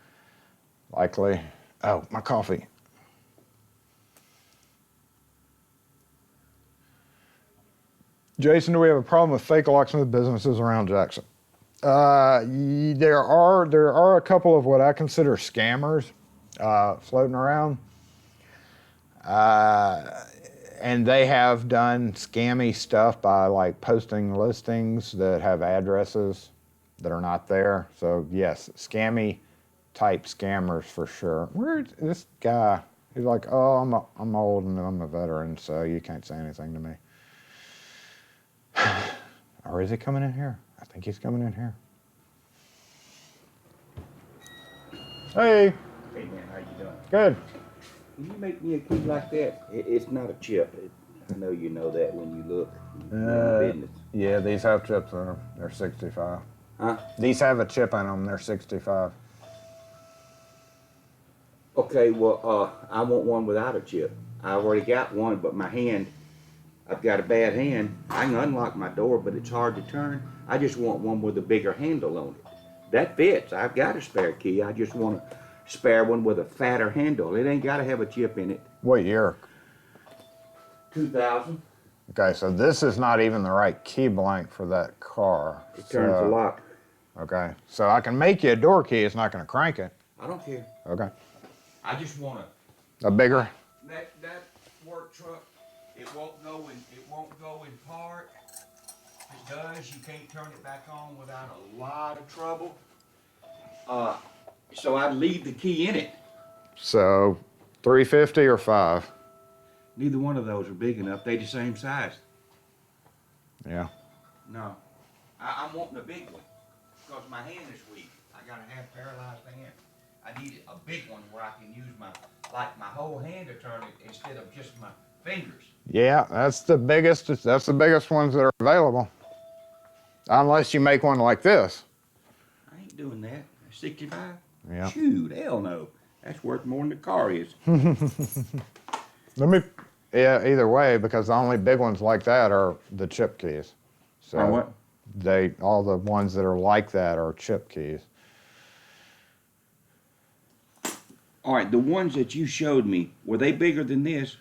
likely. Oh, my coffee. Jason, do we have a problem with fake locksmith businesses around Jackson? There are a couple of what I consider scammers floating around. And they have done scammy stuff by like posting listings that have addresses that are not there. So yes, scammy type scammers for sure. Where's this guy? He's like, oh, I'm old and I'm a veteran, so you can't say anything to me. Or is he coming in here? I think he's coming in here. Hey. Hey man, how you doing? Good. Can you make me a key like that? It's not a chip. I know you know that when you look. Business. Yeah, these have chips in them. They're 65. Huh? These have a chip in them. They're 65. Okay, well, I want one without a chip. I already got one, but my hand, I've got a bad hand. I can unlock my door, but it's hard to turn. I just want one with a bigger handle on it. That fits. I've got a spare key. I just want a spare one with a fatter handle. It ain't got to have a chip in it. What year? 2000. Okay, so this is not even the right key blank for that car. It turns a lock. Okay, so I can make you a door key. It's not going to crank it. I don't care. Okay. I just want A bigger? that work truck. It won't go in part. If it does, you can't turn it back on without a lot of trouble. So I'd leave the key in it. So 350 or 5? Neither one of those are big enough. They the same size. Yeah. No. I'm wanting a big one because my hand is weak. I got a half paralyzed hand. I need a big one where I can use my whole hand to turn it instead of just my fingers. Yeah, that's the biggest ones that are available. Unless you make one like this. I ain't doing that. 65? Yeah. Shoot, hell no. That's worth more than the car is. Yeah, either way, because the only big ones like that are the chip keys. So what? All the ones that are like that are chip keys. All right, the ones that you showed me, were they bigger than this?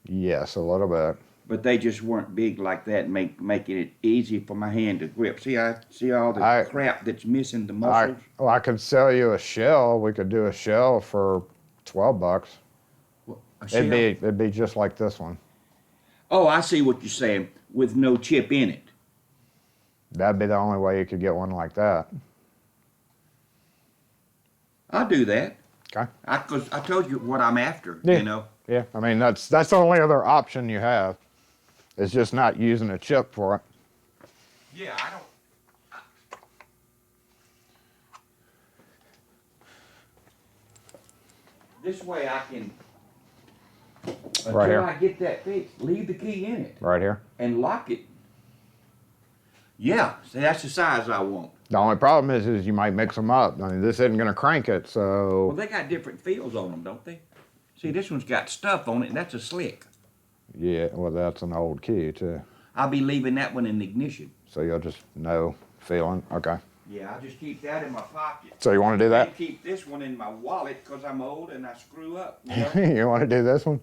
Yes, a little bit. But they just weren't big like that, making it easy for my hand to grip. See all the crap that's missing the muscles? I could sell you a shell. We could do a shell for $12. A shell? It'd be just like this one. Oh, I see what you're saying, with no chip in it. That'd be the only way you could get one like that. I'll do that. Okay. Because I told you what I'm after, Yeah. you know. Yeah, I mean, that's the only other option you have. It's just not using a chip for it. Yeah, I don't. This way I can, until Right here. I get that fixed, leave the key in it Right here. and lock it. Yeah, see, that's the size I want. The only problem is you might mix them up. I mean, this isn't going to crank it, so... Well, they got different feels on them, don't they? See, this one's got stuff on it, and that's a slick. Yeah, well, that's an old key, too. I'll be leaving that one in the ignition. So you'll just know feeling. Okay. Yeah, I'll just keep that in my pocket. So you want to do that? And keep this one in my wallet because I'm old and I screw up. You know? You want to do this one?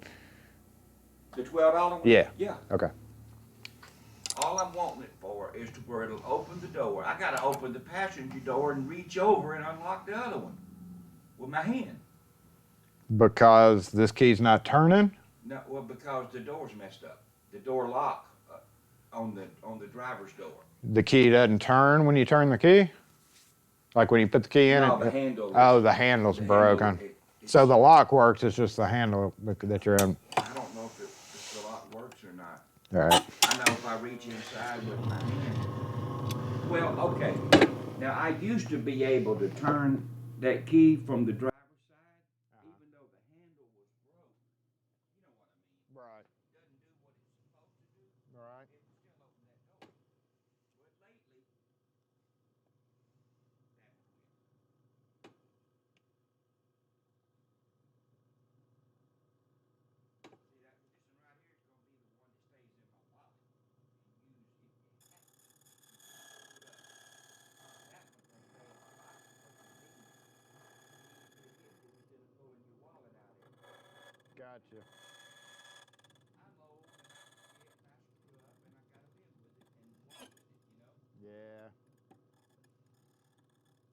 The $12 one? Yeah. Yeah. Okay. All I'm wanting it for is to where it'll open the door. I got to open the passenger door and reach over and unlock the other one with my hand. Because this key's not turning? No, well, because the door's messed up. The door lock on the driver's door. The key doesn't turn when you turn the key? Like when you put the key in No, it? the handle. Oh, the handle's broken. So the lock works, it's just the handle that you're in. I don't know if the lock works or not. All right. I know if I reach inside with my hand. Well, okay. Now, I used to be able to turn that key from the driver's side, even though the handle was broke. You know what I mean? Right. It doesn't do what it's supposed to do. Right. It will still open that door. But lately, that quit. See, this one right here is going to be the one that stays in my wallet and use it. That one's going to stay in my pocket because I need it. Instead of pulling your wallet out every day. Gotcha. I'm old and I forget and I screw up and I gotta live with it and walk with it, you know? Yeah.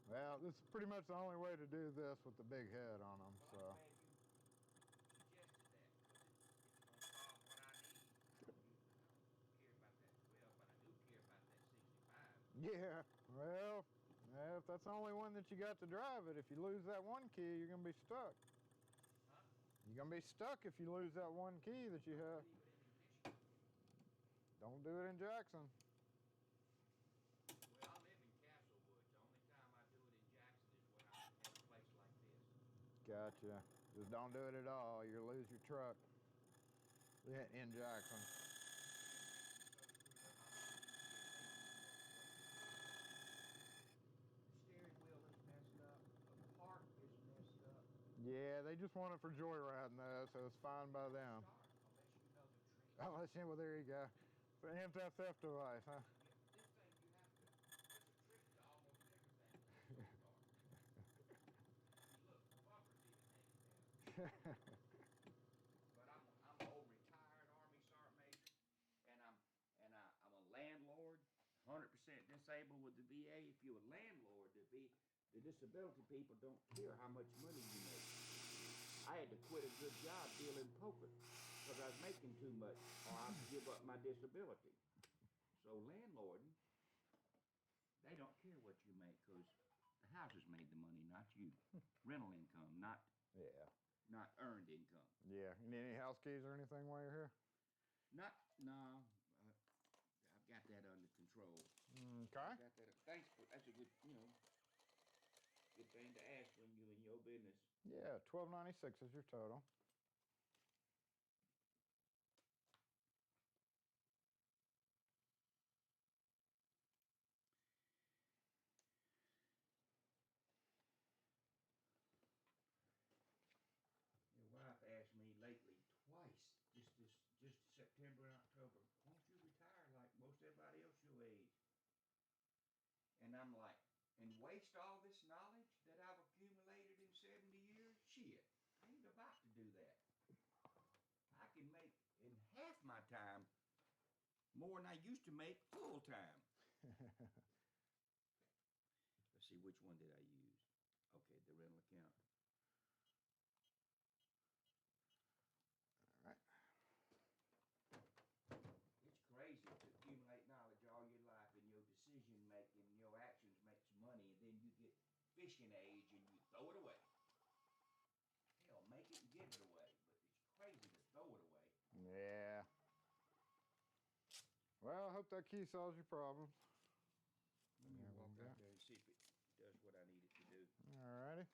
Well, this is pretty much the only way to do this with the big head on them, so. I'm glad you suggested that because it's gonna solve what I need. I don't care about that 12, but I do care about that 65. Yeah, well, if that's the only one that you got to drive it, if you lose that one key, you're going to be stuck. Huh? You're going to be stuck if you lose that one key that you have. Don't do it in Jackson. Well, I live in Castlewood. The only time I do it in Jackson is when I'm at a place like this. Gotcha. Just don't do it at all. You'll lose your truck in Jackson. Steering wheel is messed up. The park is messed up. Yeah, they just want it for joyriding though, so it's fine by them. Unless you know the trick. I'll let you, well, there you go. So anti-theft device, huh? But I'm an old retired Army Sergeant Major, and I'm a landlord, 100% disabled with the VA. If you're a landlord, the disability people don't care how much money you make. I had to quit a good job dealing poker because I was making too much, or I'd give up my disability. So landlording, they don't care what you make because the houses made the money, not you. Rental income, not Yeah. not earned income. Yeah. You need any house keys or anything while you're here? No. I've got that under control. Okay. Thanks for that's a good good thing to ask when you're in your business. Yeah, $12.96 is your total. Your wife asked me lately twice, just September and October, won't you retire like most everybody else your age? And I'm like, and waste all this knowledge that I've accumulated in 70 years? Shit, I ain't about to do that. I can make in half my time more than I used to make full time. Let's see, which one did I use? Okay, the rental account. All right. It's crazy to accumulate knowledge all your life and your decision making, your actions makes money, and then you get fishing age and you throw it away. Hell, make it and give it away, but it's crazy to throw it away. Yeah. Well, I hope that key solves your problems. Let me walk out there and see if it does what I need it to do. All righty.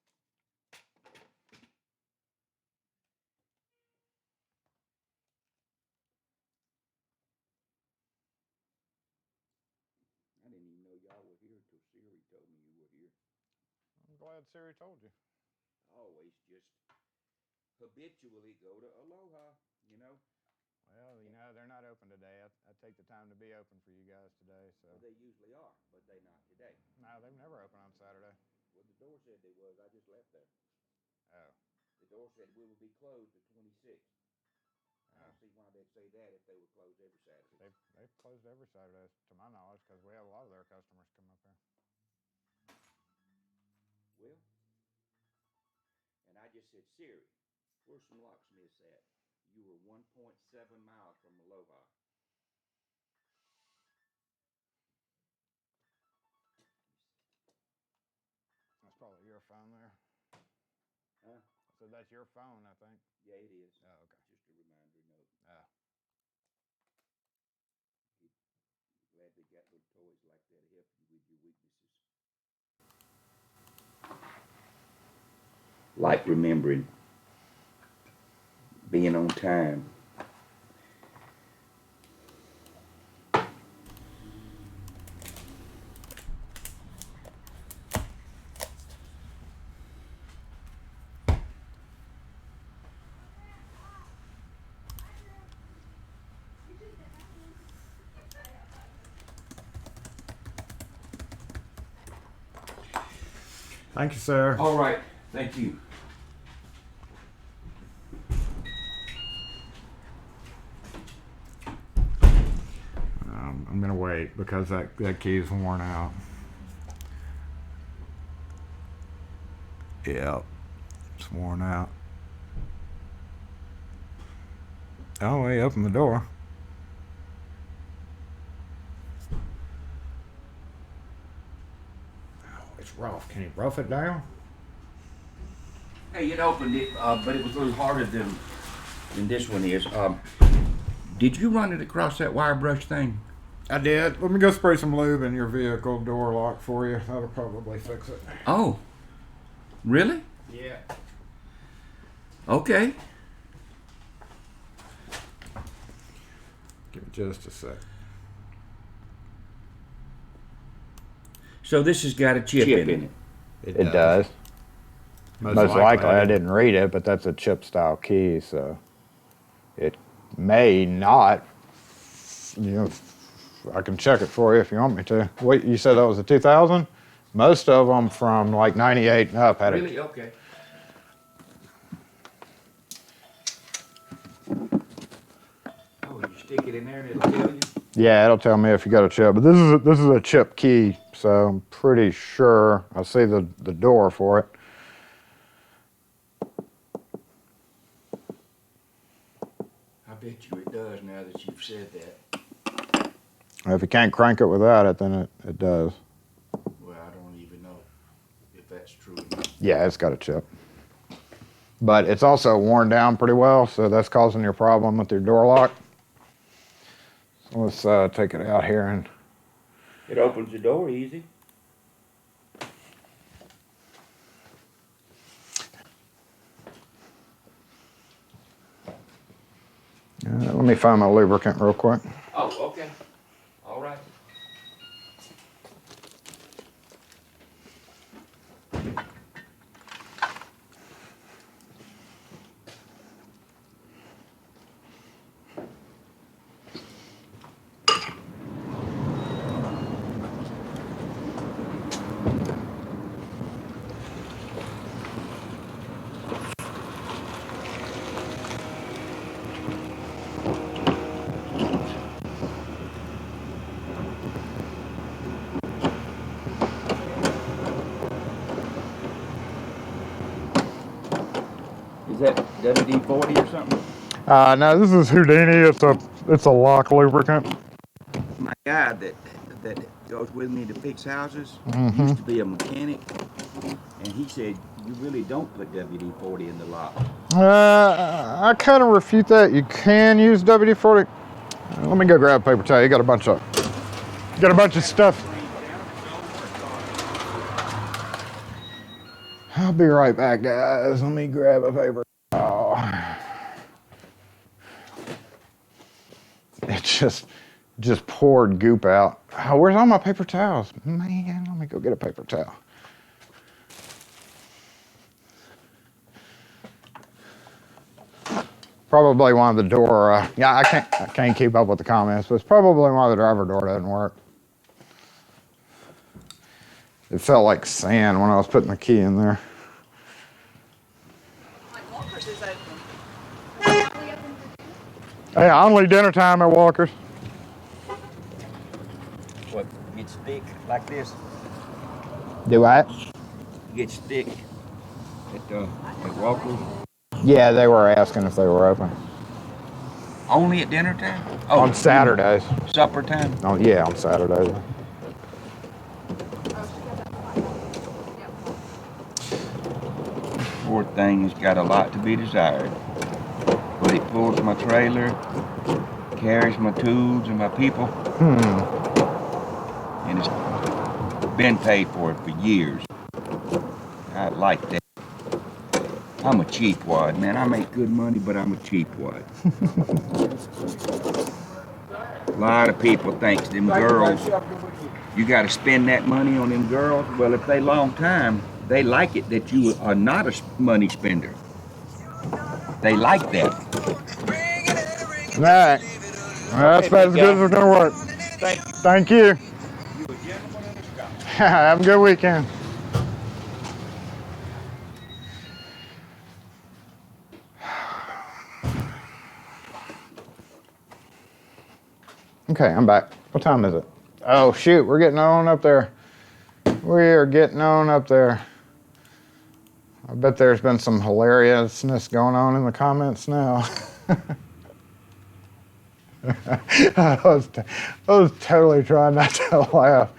I didn't even know y'all were here until Siri told me you were here. I'm glad Siri told you. I always just habitually go to Aloha, Well, they're not open today. I take the time to be open for you guys today. So. Well, they usually are, but they not today. No, they've never open on Saturday. Well, the door said they was. I just left there. Oh. The door said we will be closed the 26th. I don't see why they'd say that if they were closed every Saturday. They've closed every Saturday, to my knowledge, because we have a lot of their customers come up here. Well, and I just said, Siri, where's some locksmiths at? You were 1.7 miles from Aloha. That's probably your phone there. Huh? So that's your phone, I think. Yeah, it is. Oh, okay. Just a reminder note. Oh. Glad they got little toys like that to help you with your weaknesses. Like remembering, being on time. Thank you, sir. All right, thank you. I'm gonna wait because that key is worn out. Yeah, it's worn out. Oh, he opened the door. Oh, it's rough. Can you rough it down? Hey, it opened it, but it was a little harder than this one is. Did you run it across that wire brush thing? I did. Let me go spray some lube in your vehicle door lock for you. That'll probably fix it. Oh, really? Yeah. Okay. Give me just a sec. So this has got a chip in it. It does. Most likely, I didn't read it, but that's a chip style key, so it may not. You know, I can check it for you if you want me to. Wait, you said that was a 2000? Most of them from like 98 and up had Really? it. Okay. Oh, you stick it in there and it'll tell you? Yeah, it'll tell me if you got a chip. But this is a chip key, so I'm pretty sure I see the door for it. I bet you it does now that you've said that. If you can't crank it without it, then it does. Well, I don't even know if that's true or not. Yeah, it's got a chip. But it's also worn down pretty well, so that's causing your problem with your door lock. So let's take it out here and... It opens the door easy. Let me find my lubricant real quick. Oh, okay. All right. Is that WD-40 or something? No, this is Houdini. It's a lock lubricant. My guy that goes with me to fix houses used to be a mechanic, and he said you really don't put WD-40 in the lock. I kind of refute that. You can use WD-40. Let me go grab a paper towel. You got a bunch of stuff. I'll be right back, guys. Let me grab a paper towel. It just poured goop out. Oh, where's all my paper towels? Man, let me go get a paper towel. Probably one of the door, yeah, I can't keep up with the comments, but it's probably one of the driver door doesn't work. It felt like sand when I was putting the key in there. Hey, only dinner time at Walker's. What, gets thick like this? Do I? Gets thick at Walker's? Yeah, they were asking if they were open. Only at dinner time? Oh, On Saturdays. Supper time? Oh, yeah, on Saturdays. Poor thing has got a lot to be desired. But it pulls my trailer, carries my tools and my people. And it's been paid for for years. I like that. I'm a cheap wad, man. I make good money, but I'm a cheap wad. A lot of people think them girls, you got to spend that money on them girls. Well, if they long time, they like it that you are not a money spender. They like that. All right. Well, that's about as good as it's going to work. Thank you. You a gentleman and a scholar. Have a good weekend. Okay, I'm back. What time is it? Oh, shoot, we're getting on up there. We are getting on up there. I bet there's been some hilariousness going on in the comments now. I was totally trying not to laugh.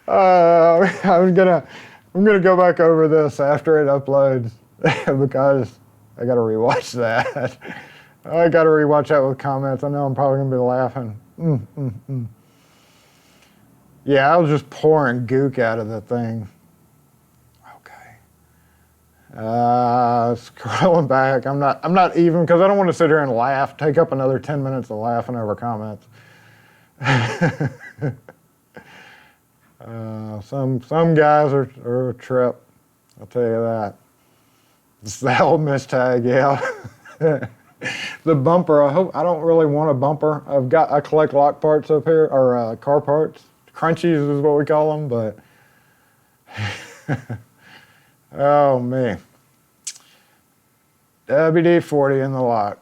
I'm gonna go back over this after it uploads because I gotta rewatch that. I gotta rewatch that with comments. I know I'm probably gonna be laughing. Yeah, I was just pouring gook out of the thing. Okay. Scrolling back. I'm not even because I don't want to sit here and laugh. Take up another 10 minutes of laughing over comments. Some guys are a trip. I'll tell you that. It's the helmet tag, yeah. The bumper, I don't really want a bumper. I collect lock parts up here, or car parts. Crunchies is what we call them, but oh man. WD-40 in the lock.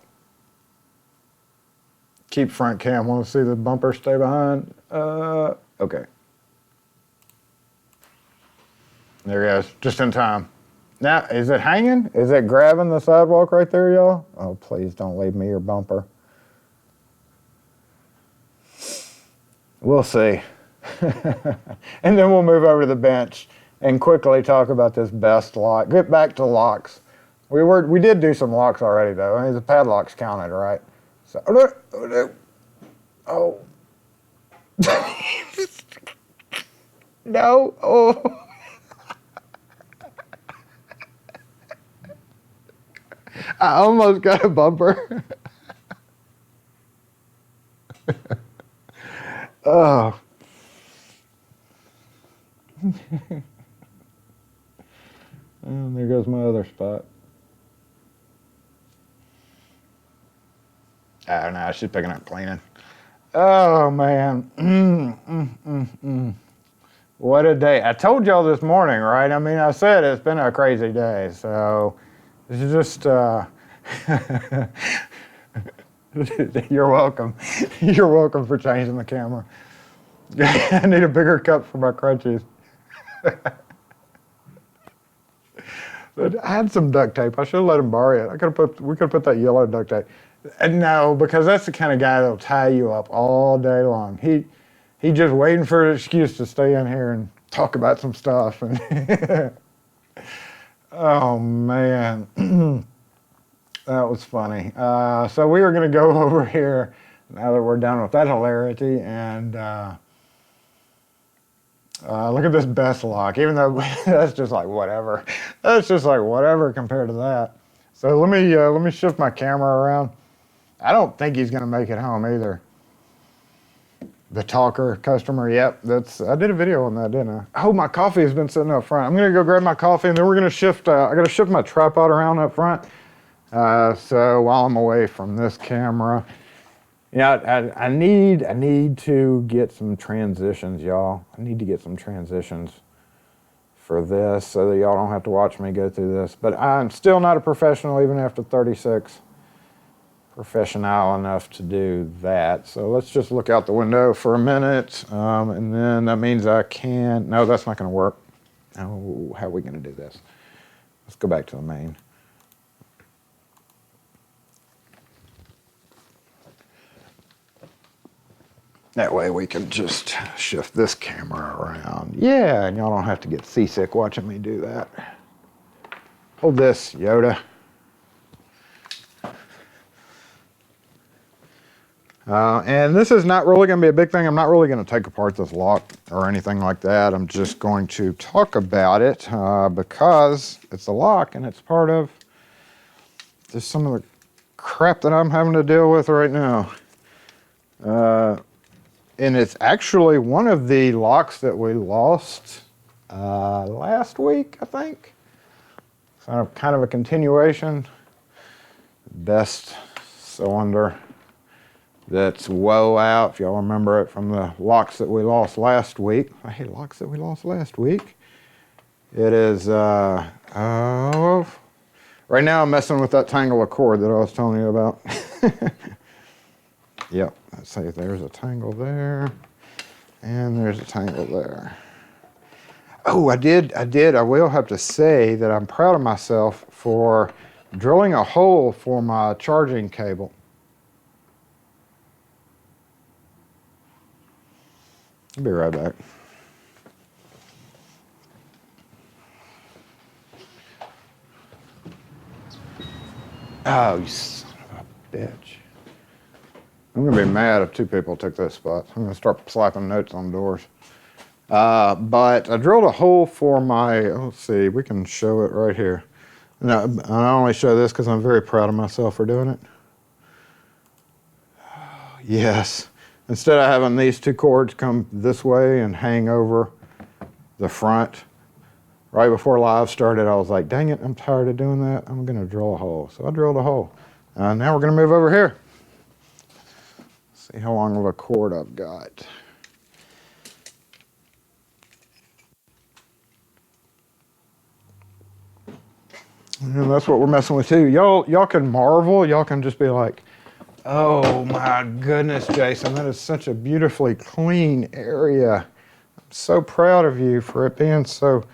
Keep front cam. Want to see the bumper stay behind? Okay. There he goes, just in time. Now, is it hanging? Is it grabbing the sidewalk right there, y'all? Oh, please don't leave me your bumper. We'll see. And then we'll move over to the bench and quickly talk about this best lock. Get back to locks. We did do some locks already, though. I mean, the padlocks counted, right? So, oh. No. Oh. I almost got a bumper. Oh. And there goes my other spot. Oh no, she's picking up cleaning. Oh man. What a day. I told y'all this morning, right? I mean, I said it's been a crazy day, so it's just, you're welcome. You're welcome for changing the camera. I need a bigger cup for my crunchies. But I had some duct tape. I should have let him borrow it. We could have put that yellow duct tape. And no, because that's the kind of guy that'll tie you up all day long. He just waiting for an excuse to stay in here and talk about some stuff. Oh man, that was funny. So we were going to go over here now that we're done with that hilarity and look at this best lock. Even though that's just like whatever. That's just like whatever compared to that. So let me shift my camera around. I don't think he's going to make it home either. The talker customer, yep, I did a video on that, didn't I? Oh, my coffee has been sitting up front. I'm gonna go grab my coffee and then we're gonna shift, I gotta shift my tripod around up front. So while I'm away from this camera, yeah, I need to get some transitions, y'all. I need to get some transitions for this so that y'all don't have to watch me go through this. But I'm still not a professional even after 36. Professional enough to do that. So let's just look out the window for a minute. And then that means I can, no, that's not gonna work. Oh, how are we gonna do this? Let's go back to the main. That way we can just shift this camera around. Yeah, and y'all don't have to get seasick watching me do that. Hold this, Yoda. And this is not really going to be a big thing. I'm not really going to take apart this lock or anything like that. I'm just going to talk about it because it's a lock and it's part of just some of the crap that I'm having to deal with right now. And it's actually one of the locks that we lost last week, I think. So kind of a continuation. Best cylinder. That's woe out, if y'all remember it from the locks that we lost last week. I hate locks that we lost last week. It is, right now I'm messing with that tangle of cord that I was telling you about. Yep, let's see, there's a tangle there, and there's a tangle there. Oh, I will have to say that I'm proud of myself for drilling a hole for my charging cable. I'll be right back. Oh, you son of a bitch. I'm going to be mad if two people took this spot. I'm going to start slapping notes on doors. But I drilled a hole for my, let's see, we can show it right here. Now, I only show this because I'm very proud of myself for doing it. Yes. Instead of having these two cords come this way and hang over the front right before live started, I was like, dang it, I'm tired of doing that. I'm going to drill a hole. So I drilled a hole. Now we're going to move over here. See how long of a cord I've got. And that's what we're messing with too. Y'all can marvel. Y'all can just be like, oh my goodness, Jason, that is such a beautifully clean area. I'm so proud of you for it being so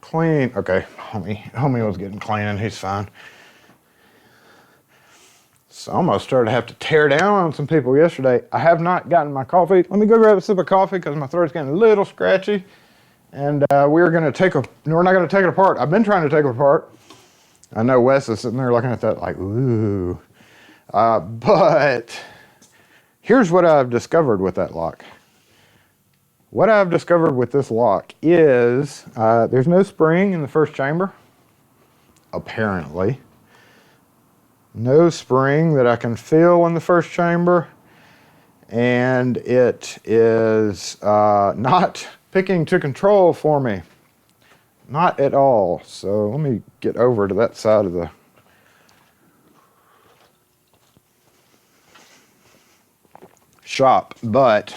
clean. Okay, homie was getting clean and he's fine. So I almost started to have to tear down on some people yesterday. I have not gotten my coffee. Let me go grab a sip of coffee because my throat's getting a little scratchy. And we're not going to take it apart. I've been trying to take it apart. I know Wes is sitting there looking at that like, ooh. But here's what I've discovered with that lock. What I've discovered with this lock is there's no spring in the first chamber, apparently. No spring that I can feel in the first chamber. And it is not picking to control for me. Not at all. So let me get over to that side of the shop. But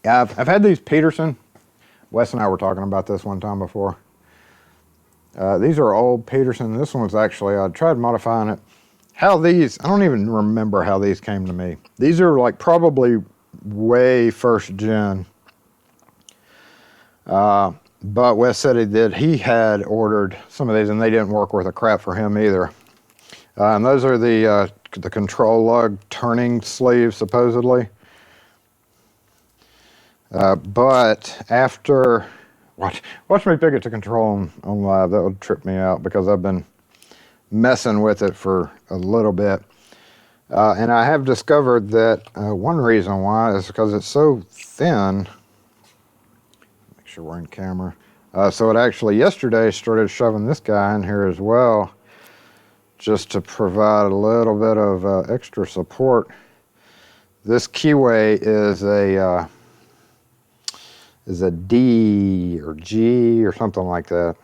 I've had these Peterson. Wes and I were talking about this one time before. These are old Peterson. This one's actually, I tried modifying it. I don't even remember how these came to me. These are like probably way first gen. But Wes said he had ordered some of these and they didn't work worth a crap for him either. And those are the control lug turning sleeves supposedly. But after, watch me pick it to control on live. That would trip me out because I've been messing with it for a little bit. And I have discovered that one reason why is because it's so thin. Make sure we're in camera. So it actually yesterday started shoving this guy in here as well, just to provide a little bit of extra support. This keyway is a D or G or something like that.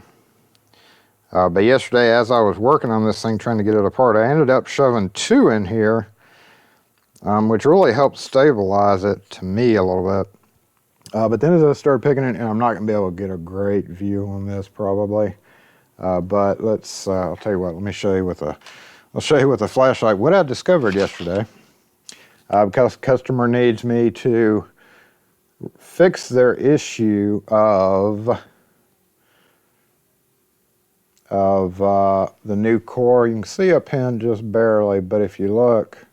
But yesterday, as I was working on this thing, trying to get it apart, I ended up shoving 2 in here, which really helped stabilize it to me a little bit. But then as I started picking it, and I'm not going to be able to get a great view on this probably, but let's, I'll tell you what, let me show you with a flashlight what I discovered yesterday. Because customer needs me to fix their issue of the new core. You can see a pin just barely, but if you look,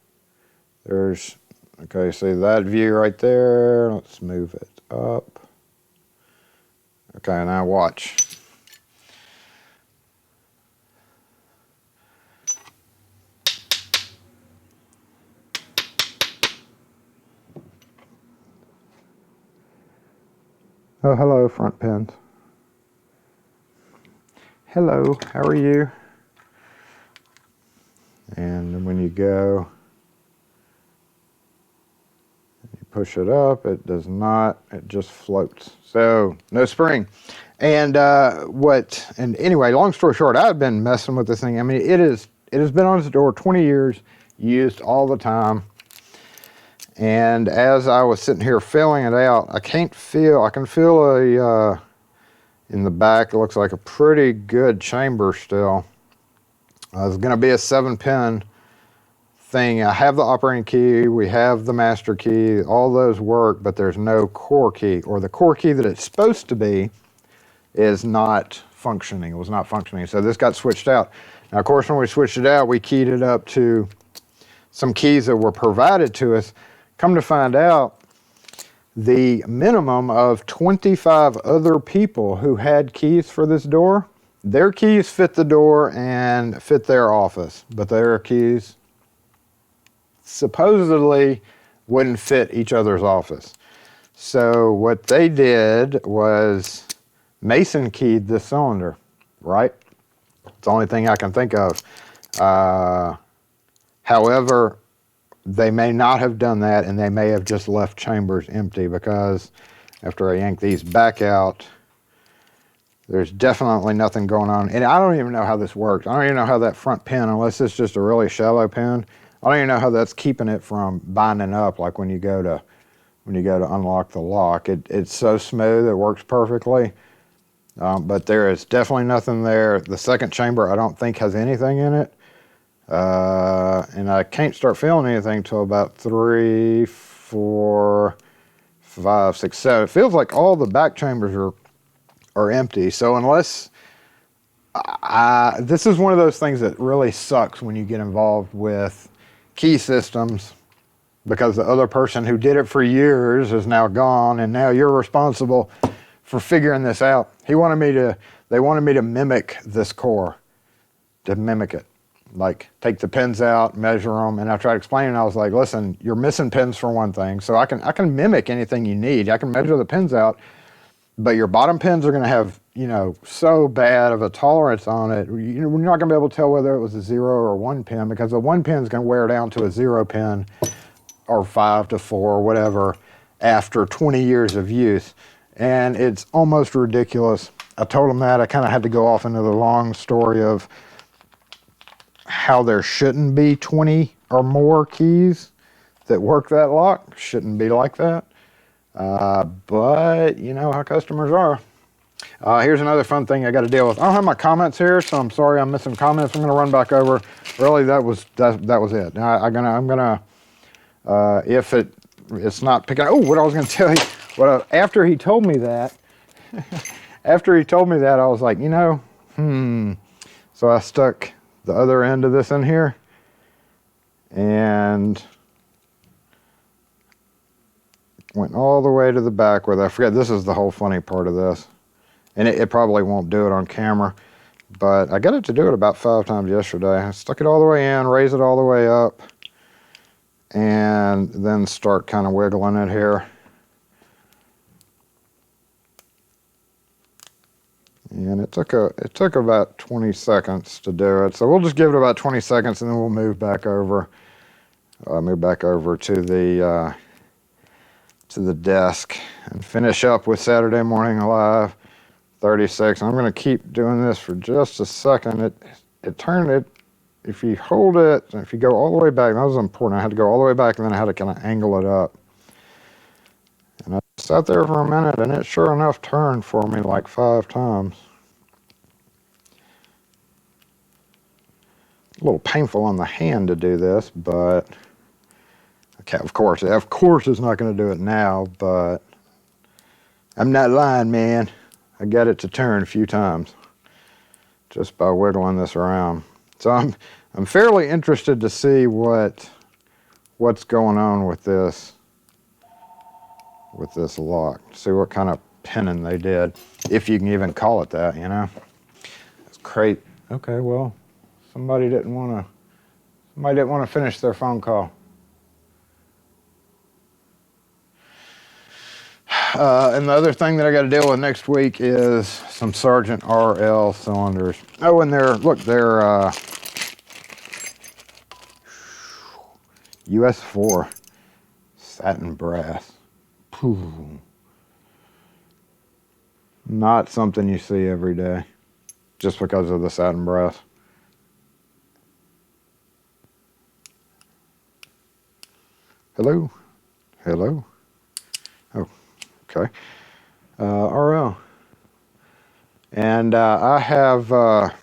there's, okay, see that view right there? Let's move it up. Okay, now watch. Oh, hello, front pins. Hello, how are you? And then when you go, you push it up, it does not, it just floats. So, no spring. And and anyway, long story short, I've been messing with this thing. I mean, it has been on its door 20 years, used all the time. And as I was sitting here filling it out, I can feel in the back, it looks like a pretty good chamber still. It's going to be a 7-pin thing. I have the operating key, we have the master key, all those work, but there's no core key, or the core key that it's supposed to be is not functioning. It was not functioning, so this got switched out. Now, of course, when we switched it out, we keyed it up to some keys that were provided to us. Come to find out, the minimum of 25 other people who had keys for this door, their keys fit the door and fit their office, but their keys supposedly wouldn't fit each other's office. So what they did was Mason keyed this cylinder, right? It's the only thing I can think of. However, they may not have done that, and they may have just left chambers empty, because after I yank these back out, There's definitely nothing going on. And I don't even know how this works. I don't even know how that front pin, unless it's just a really shallow pin, I don't even know how that's keeping it from binding up like when you go to unlock the lock. It's so smooth, it works perfectly. But there is definitely nothing there. The second chamber I don't think has anything in it. And I can't start feeling anything until about 3, 4, 5, 6, 7. It feels like all the back chambers are empty. So unless this is one of those things that really sucks when you get involved with key systems, because the other person who did it for years is now gone, and now you're responsible for figuring this out. They wanted me to mimic this core, to mimic it. Like, take the pins out, measure them, and I tried explaining, I was like, listen, you're missing pins for one thing, so I can mimic anything you need. I can measure the pins out, but your bottom pins are going to have, so bad of a tolerance on it. You're not going to be able to tell whether it was a 0 or 1 pin, because the 1 pin is going to wear down to a 0 pin, or 5 to 4, or whatever, after 20 years of use. And it's almost ridiculous. I told them that. I kind of had to go off into the long story of how there shouldn't be 20 or more keys that work that lock. Shouldn't be like that. But you know how customers are. Here's another fun thing I got to deal with. I don't have my comments here, so I'm sorry I'm missing comments. I'm going to run back over. Really, that was it. Now I'm gonna if it's not picking. Oh, what I was going to tell you. After he told me that, I was like, So I stuck the other end of this in here, and went all the way to the back with, I forget, this is the whole funny part of this. And it probably won't do it on camera, but I got it to do it about 5 times yesterday. I stuck it all the way in, raise it all the way up, and then start kind of wiggling it here. And it took about 20 seconds to do it. So we'll just give it about 20 seconds, and then we'll move back over. To the desk and finish up with Saturday Morning Live 36. I'm going to keep doing this for just a second. It turned it. If you hold it, if you go all the way back, that was important. I had to go all the way back, and then I had to kind of angle it up. And I sat there for a minute, and it sure enough turned for me like 5 times. A little painful on the hand to do this, but okay, of course it's not going to do it now, but I'm not lying, man. I got it to turn a few times just by wiggling this around. So I'm fairly interested to see what's going on with this lock. See what kind of pinning they did, if you can even call it that. It's great. Okay, well, somebody didn't want to finish their phone call. And the other thing that I got to deal with next week is some Sargent RL cylinders. Oh, and they're US 4 satin brass. Pooh. Not something you see every day, just because of the satin brass. Hello? Hello? Oh. Okay, RL, and I have a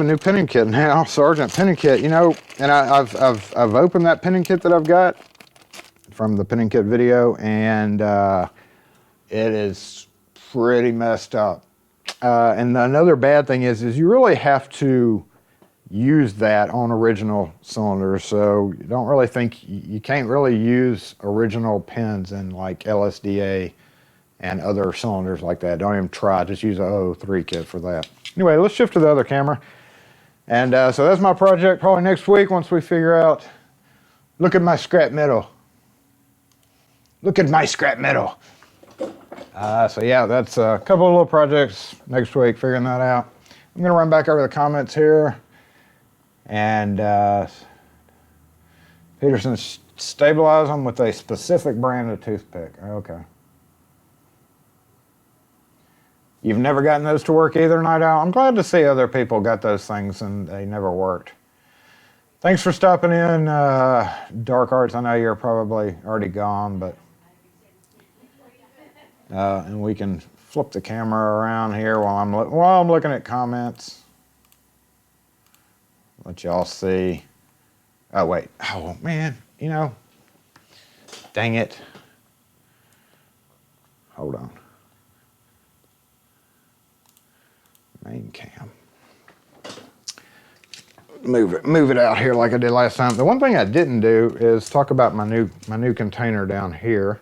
new pinning kit now, Sargent pinning kit. And I've opened that pinning kit that I've got from the pinning kit video, and it is pretty messed up. And another bad thing is you really have to use that on original cylinders, so you can't really use original pins in like LSDA and other cylinders like that. Don't even try, just use a 03 kit for that. Anyway, let's shift to the other camera. And so that's my project probably next week, once we figure out, look at my scrap metal. Look at my scrap metal. So yeah, that's a couple of little projects next week, figuring that out. I'm gonna run back over the comments here. And Peterson, stabilize them with a specific brand of toothpick. Okay. You've never gotten those to work either, Night Owl? I'm glad to see other people got those things and they never worked. Thanks for stopping in, Dark Arts. I know you're probably already gone, but and we can flip the camera around here while I'm looking at comments. Let y'all see. Oh wait. Oh man. You know. Dang it. Hold on. Main cam. Move it out here like I did last time. The one thing I didn't do is talk about my new container down here.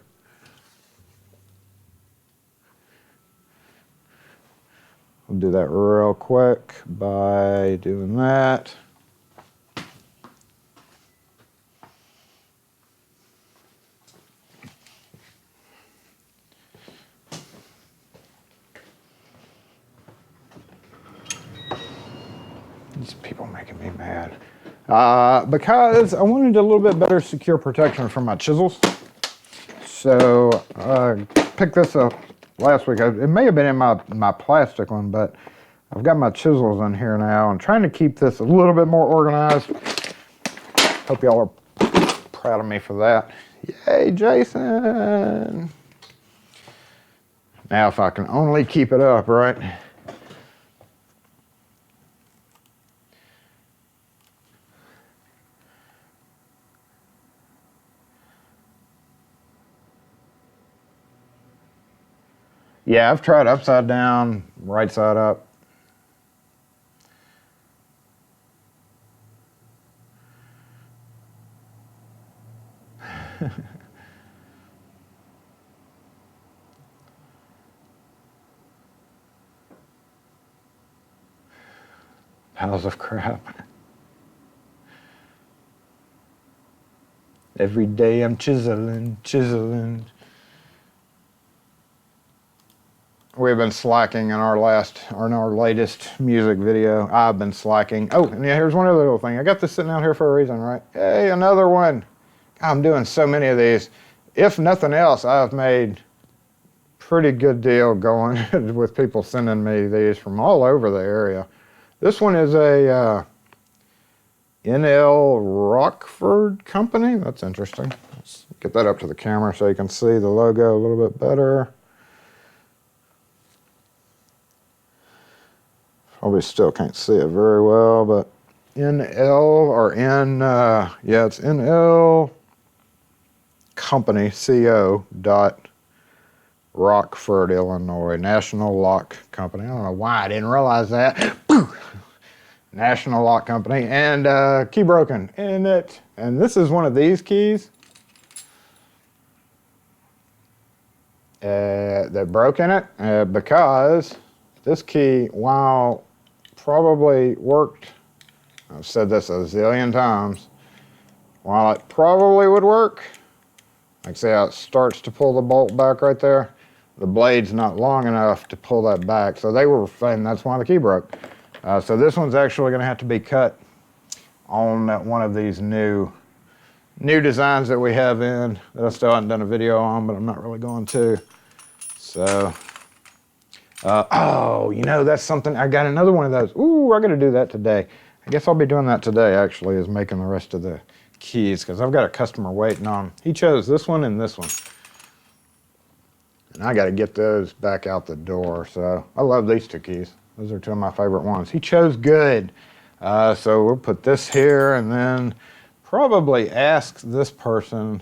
We'll do that real quick by doing that. These people making me mad. Because I wanted a little bit better secure protection for my chisels. So I picked this up last week. It may have been in my plastic one, but I've got my chisels in here now. I'm trying to keep this a little bit more organized. Hope y'all are proud of me for that. Yay, Jason. Now if I can only keep it up, right? Yeah, I've tried upside down, right side up. Piles of crap. Every day I'm chiseling. We've been slacking in our latest music video. I've been slacking. Oh, and yeah, here's one other little thing. I got this sitting out here for a reason, right? Hey, another one. I'm doing so many of these. If nothing else, I've made pretty good deal going with people sending me these from all over the area. This one is a NL Rockford company. That's interesting. Let's get that up to the camera so you can see the logo a little bit better. Probably still can't see it very well, but NL or yeah, it's NL Company, CO dot Rockford, Illinois, National Lock Company. I don't know why I didn't realize that. National Lock Company, and key broken in it. And this is one of these keys that broke in it because this key, while probably worked, I've said this a zillion times, while it probably would work, like see how it starts to pull the bolt back right there, the blade's not long enough to pull that back. So they were, and that's why the key broke. So this one's actually going to have to be cut on one of these new designs that we have in, that I still haven't done a video on, but I'm not really going to. So, oh, you know, that's something, I got another one of those. Ooh, I got to do that today. I guess I'll be doing that today, actually, is making the rest of the keys, because I've got a customer waiting on. He chose this one and this one. And I got to get those back out the door. So I love these two keys. Those are two of my favorite ones. He chose good. So we'll put this here and then probably ask this person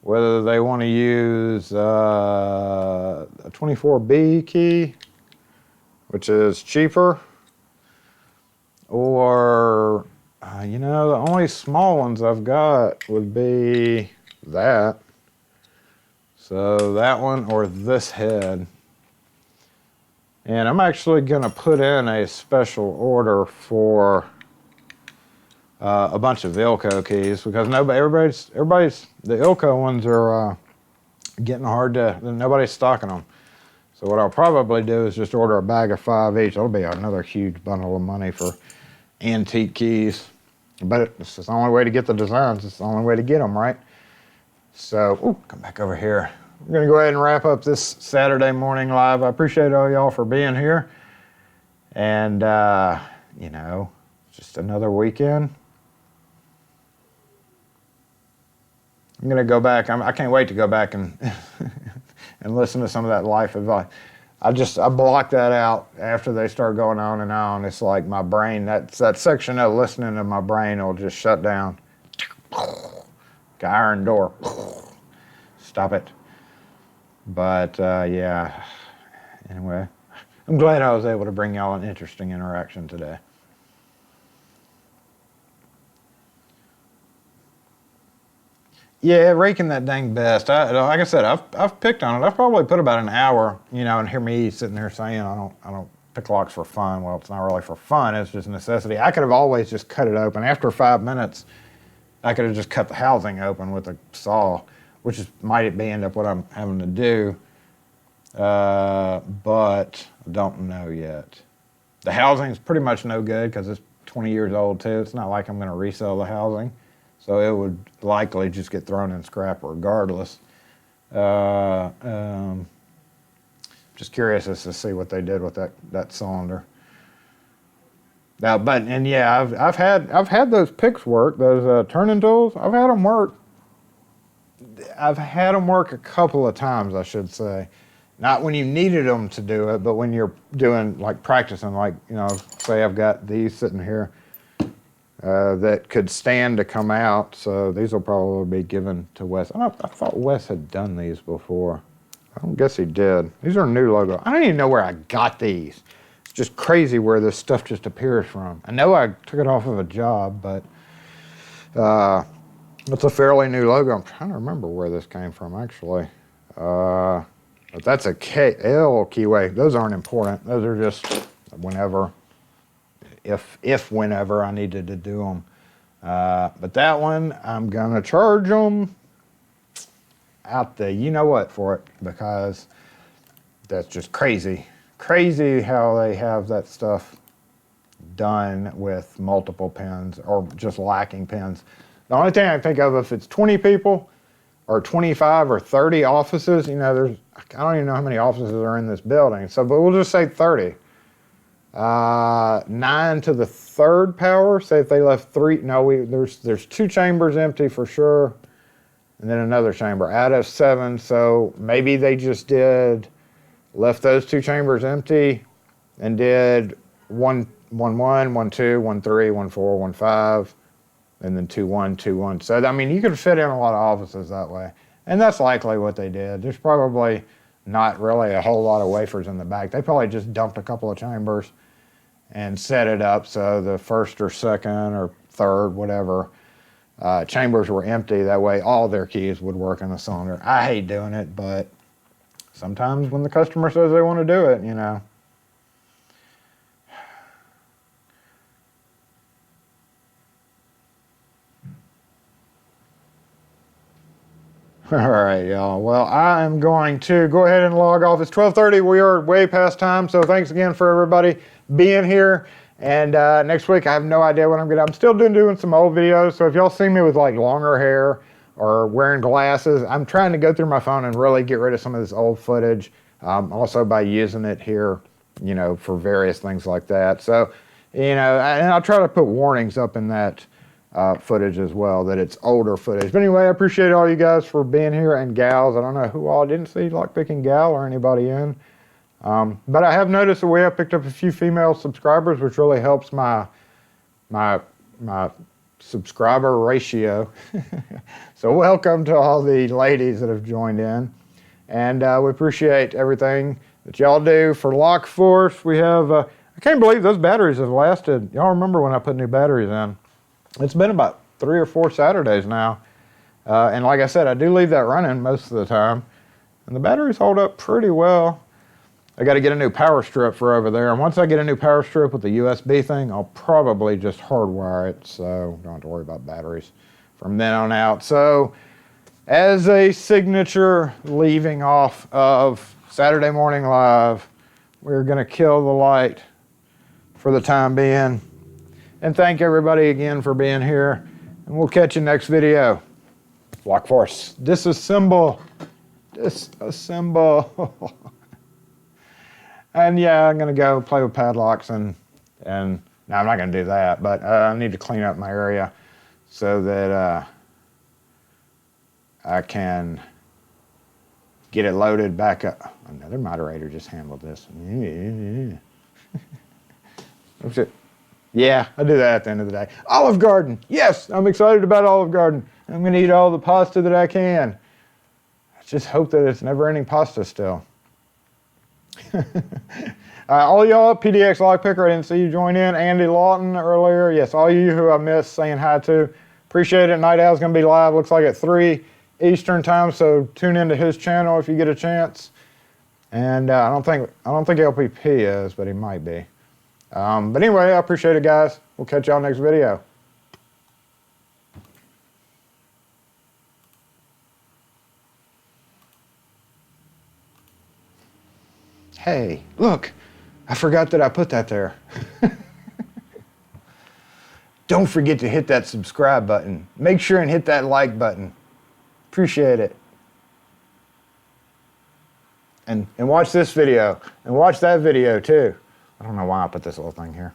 whether they want to use a 24B key, which is cheaper, or, you know, the only small ones I've got would be that. So that one or this head. And I'm actually going to put in a special order for a bunch of Ilco keys, because everybody's the Ilco ones are getting hard to, nobody's stocking them. So what I'll probably do is just order a bag of 5 each. That'll be another huge bundle of money for antique keys. But it's the only way to get the designs. It's the only way to get them, right? So, ooh, come back over here. I'm going to go ahead and wrap up this Saturday morning live. I appreciate all y'all for being here. And, you know, just another weekend. I'm going to go back. I can't wait to go back and and listen to some of that life advice. I block that out after they start going on and on. It's like my brain, that section of listening to my brain will just shut down. Iron door. Stop it. But, yeah. Anyway, I'm glad I was able to bring y'all an interesting interaction today. Yeah, raking that dang best. Like I said, I've picked on it. I've probably put about an hour, you know, and hear me sitting there saying I don't pick locks for fun. Well, it's not really for fun. It's just a necessity. I could have always just cut it open. After 5 minutes, I could have just cut the housing open with a saw, which might end up what I'm having to do. But I don't know yet. The housing's pretty much no good because it's 20 years old too. It's not like I'm going to resell the housing. So it would likely just get thrown in scrap regardless. Just curious as to see what they did with that cylinder. Now, I've had those picks work, those turning tools. I've had them work. I've had them work a couple of times, I should say. Not when you needed them to do it, but when you're doing like practicing, like, you know, say I've got these sitting here. That could stand to come out, so these will probably be given to Wes. I thought Wes had done these before. I don't guess he did. These are a new logo. I don't even know where I got these. It's just crazy where this stuff just appears from. I know I took it off of a job, but it's a fairly new logo. I'm trying to remember where this came from, actually. But that's a KL keyway. Those aren't important. Those are just whenever. If whenever I needed to do them. But that one, I'm going to charge them out the you-know-what for it, because that's just crazy. Crazy how they have that stuff done with multiple pins or just lacking pins. The only thing I can think of, if it's 20 people or 25 or 30 offices, you know, I don't even know how many offices are in this building. So, but we'll just say 30. 9 to the third power. Say if they left 3, there's 2 chambers empty for sure, and then another chamber out of 7. So maybe they just left those 2 chambers empty and did 1 1 1 2 1 3 1 4 1 5, and then 2 1 2 1. So I mean, you could fit in a lot of offices that way, and that's likely what they did. There's probably not really a whole lot of wafers in the back. They probably just dumped a couple of chambers and set it up so the first or second or third, whatever, chambers were empty. That way all their keys would work in the cylinder. I hate doing it, but sometimes when the customer says they want to do it, you know. All right, y'all. Well, I am going to go ahead and log off. It's 12:30. We are way past time, so thanks again for everybody being here. And next week, I have no idea what I'm going to do. I'm still doing some old videos, so if y'all see me with like longer hair or wearing glasses, I'm trying to go through my phone and really get rid of some of this old footage, also by using it here, you know, for various things like that. So, you know, and I'll try to put warnings up in that footage as well, that it's older footage. But anyway, I appreciate all you guys for being here, and gals. I don't know who all didn't see Lockpicking Gal or anybody in. But I have noticed that we have picked up a few female subscribers, which really helps my subscriber ratio. So welcome to all the ladies that have joined in. And we appreciate everything that y'all do for Lock Force. We have, I can't believe those batteries have lasted. Y'all remember when I put new batteries in? It's been about 3 or 4 Saturdays now. And like I said, I do leave that running most of the time. And the batteries hold up pretty well. I got to get a new power strip for over there. And once I get a new power strip with the USB thing, I'll probably just hardwire it. So don't have to worry about batteries from then on out. So as a signature leaving off of Saturday Morning Live, we're going to kill the light for the time being. And thank everybody again for being here. And we'll catch you next video. Lock Force. Disassemble. Disassemble. And yeah, I'm gonna go play with padlocks and no, I'm not gonna do that, but I need to clean up my area so that I can get it loaded back up. Another moderator just handled this. What's it? Yeah, I do that at the end of the day. Olive Garden. Yes, I'm excited about Olive Garden. I'm going to eat all the pasta that I can. I just hope that it's never-ending pasta still. All y'all, PDX Lockpicker, I didn't see you join in. Andy Lawton earlier. Yes, all you who I missed saying hi to. Appreciate it. Night Owl's going to be live, looks like at 3 Eastern time, so tune into his channel if you get a chance. And I don't think LPP is, but he might be. But anyway, I appreciate it, guys. We'll catch y'all next video. Hey, look, I forgot that I put that there. Don't forget to hit that subscribe button. Make sure and hit that like button. Appreciate it. And watch this video, and watch that video too. I don't know why I put this little thing here.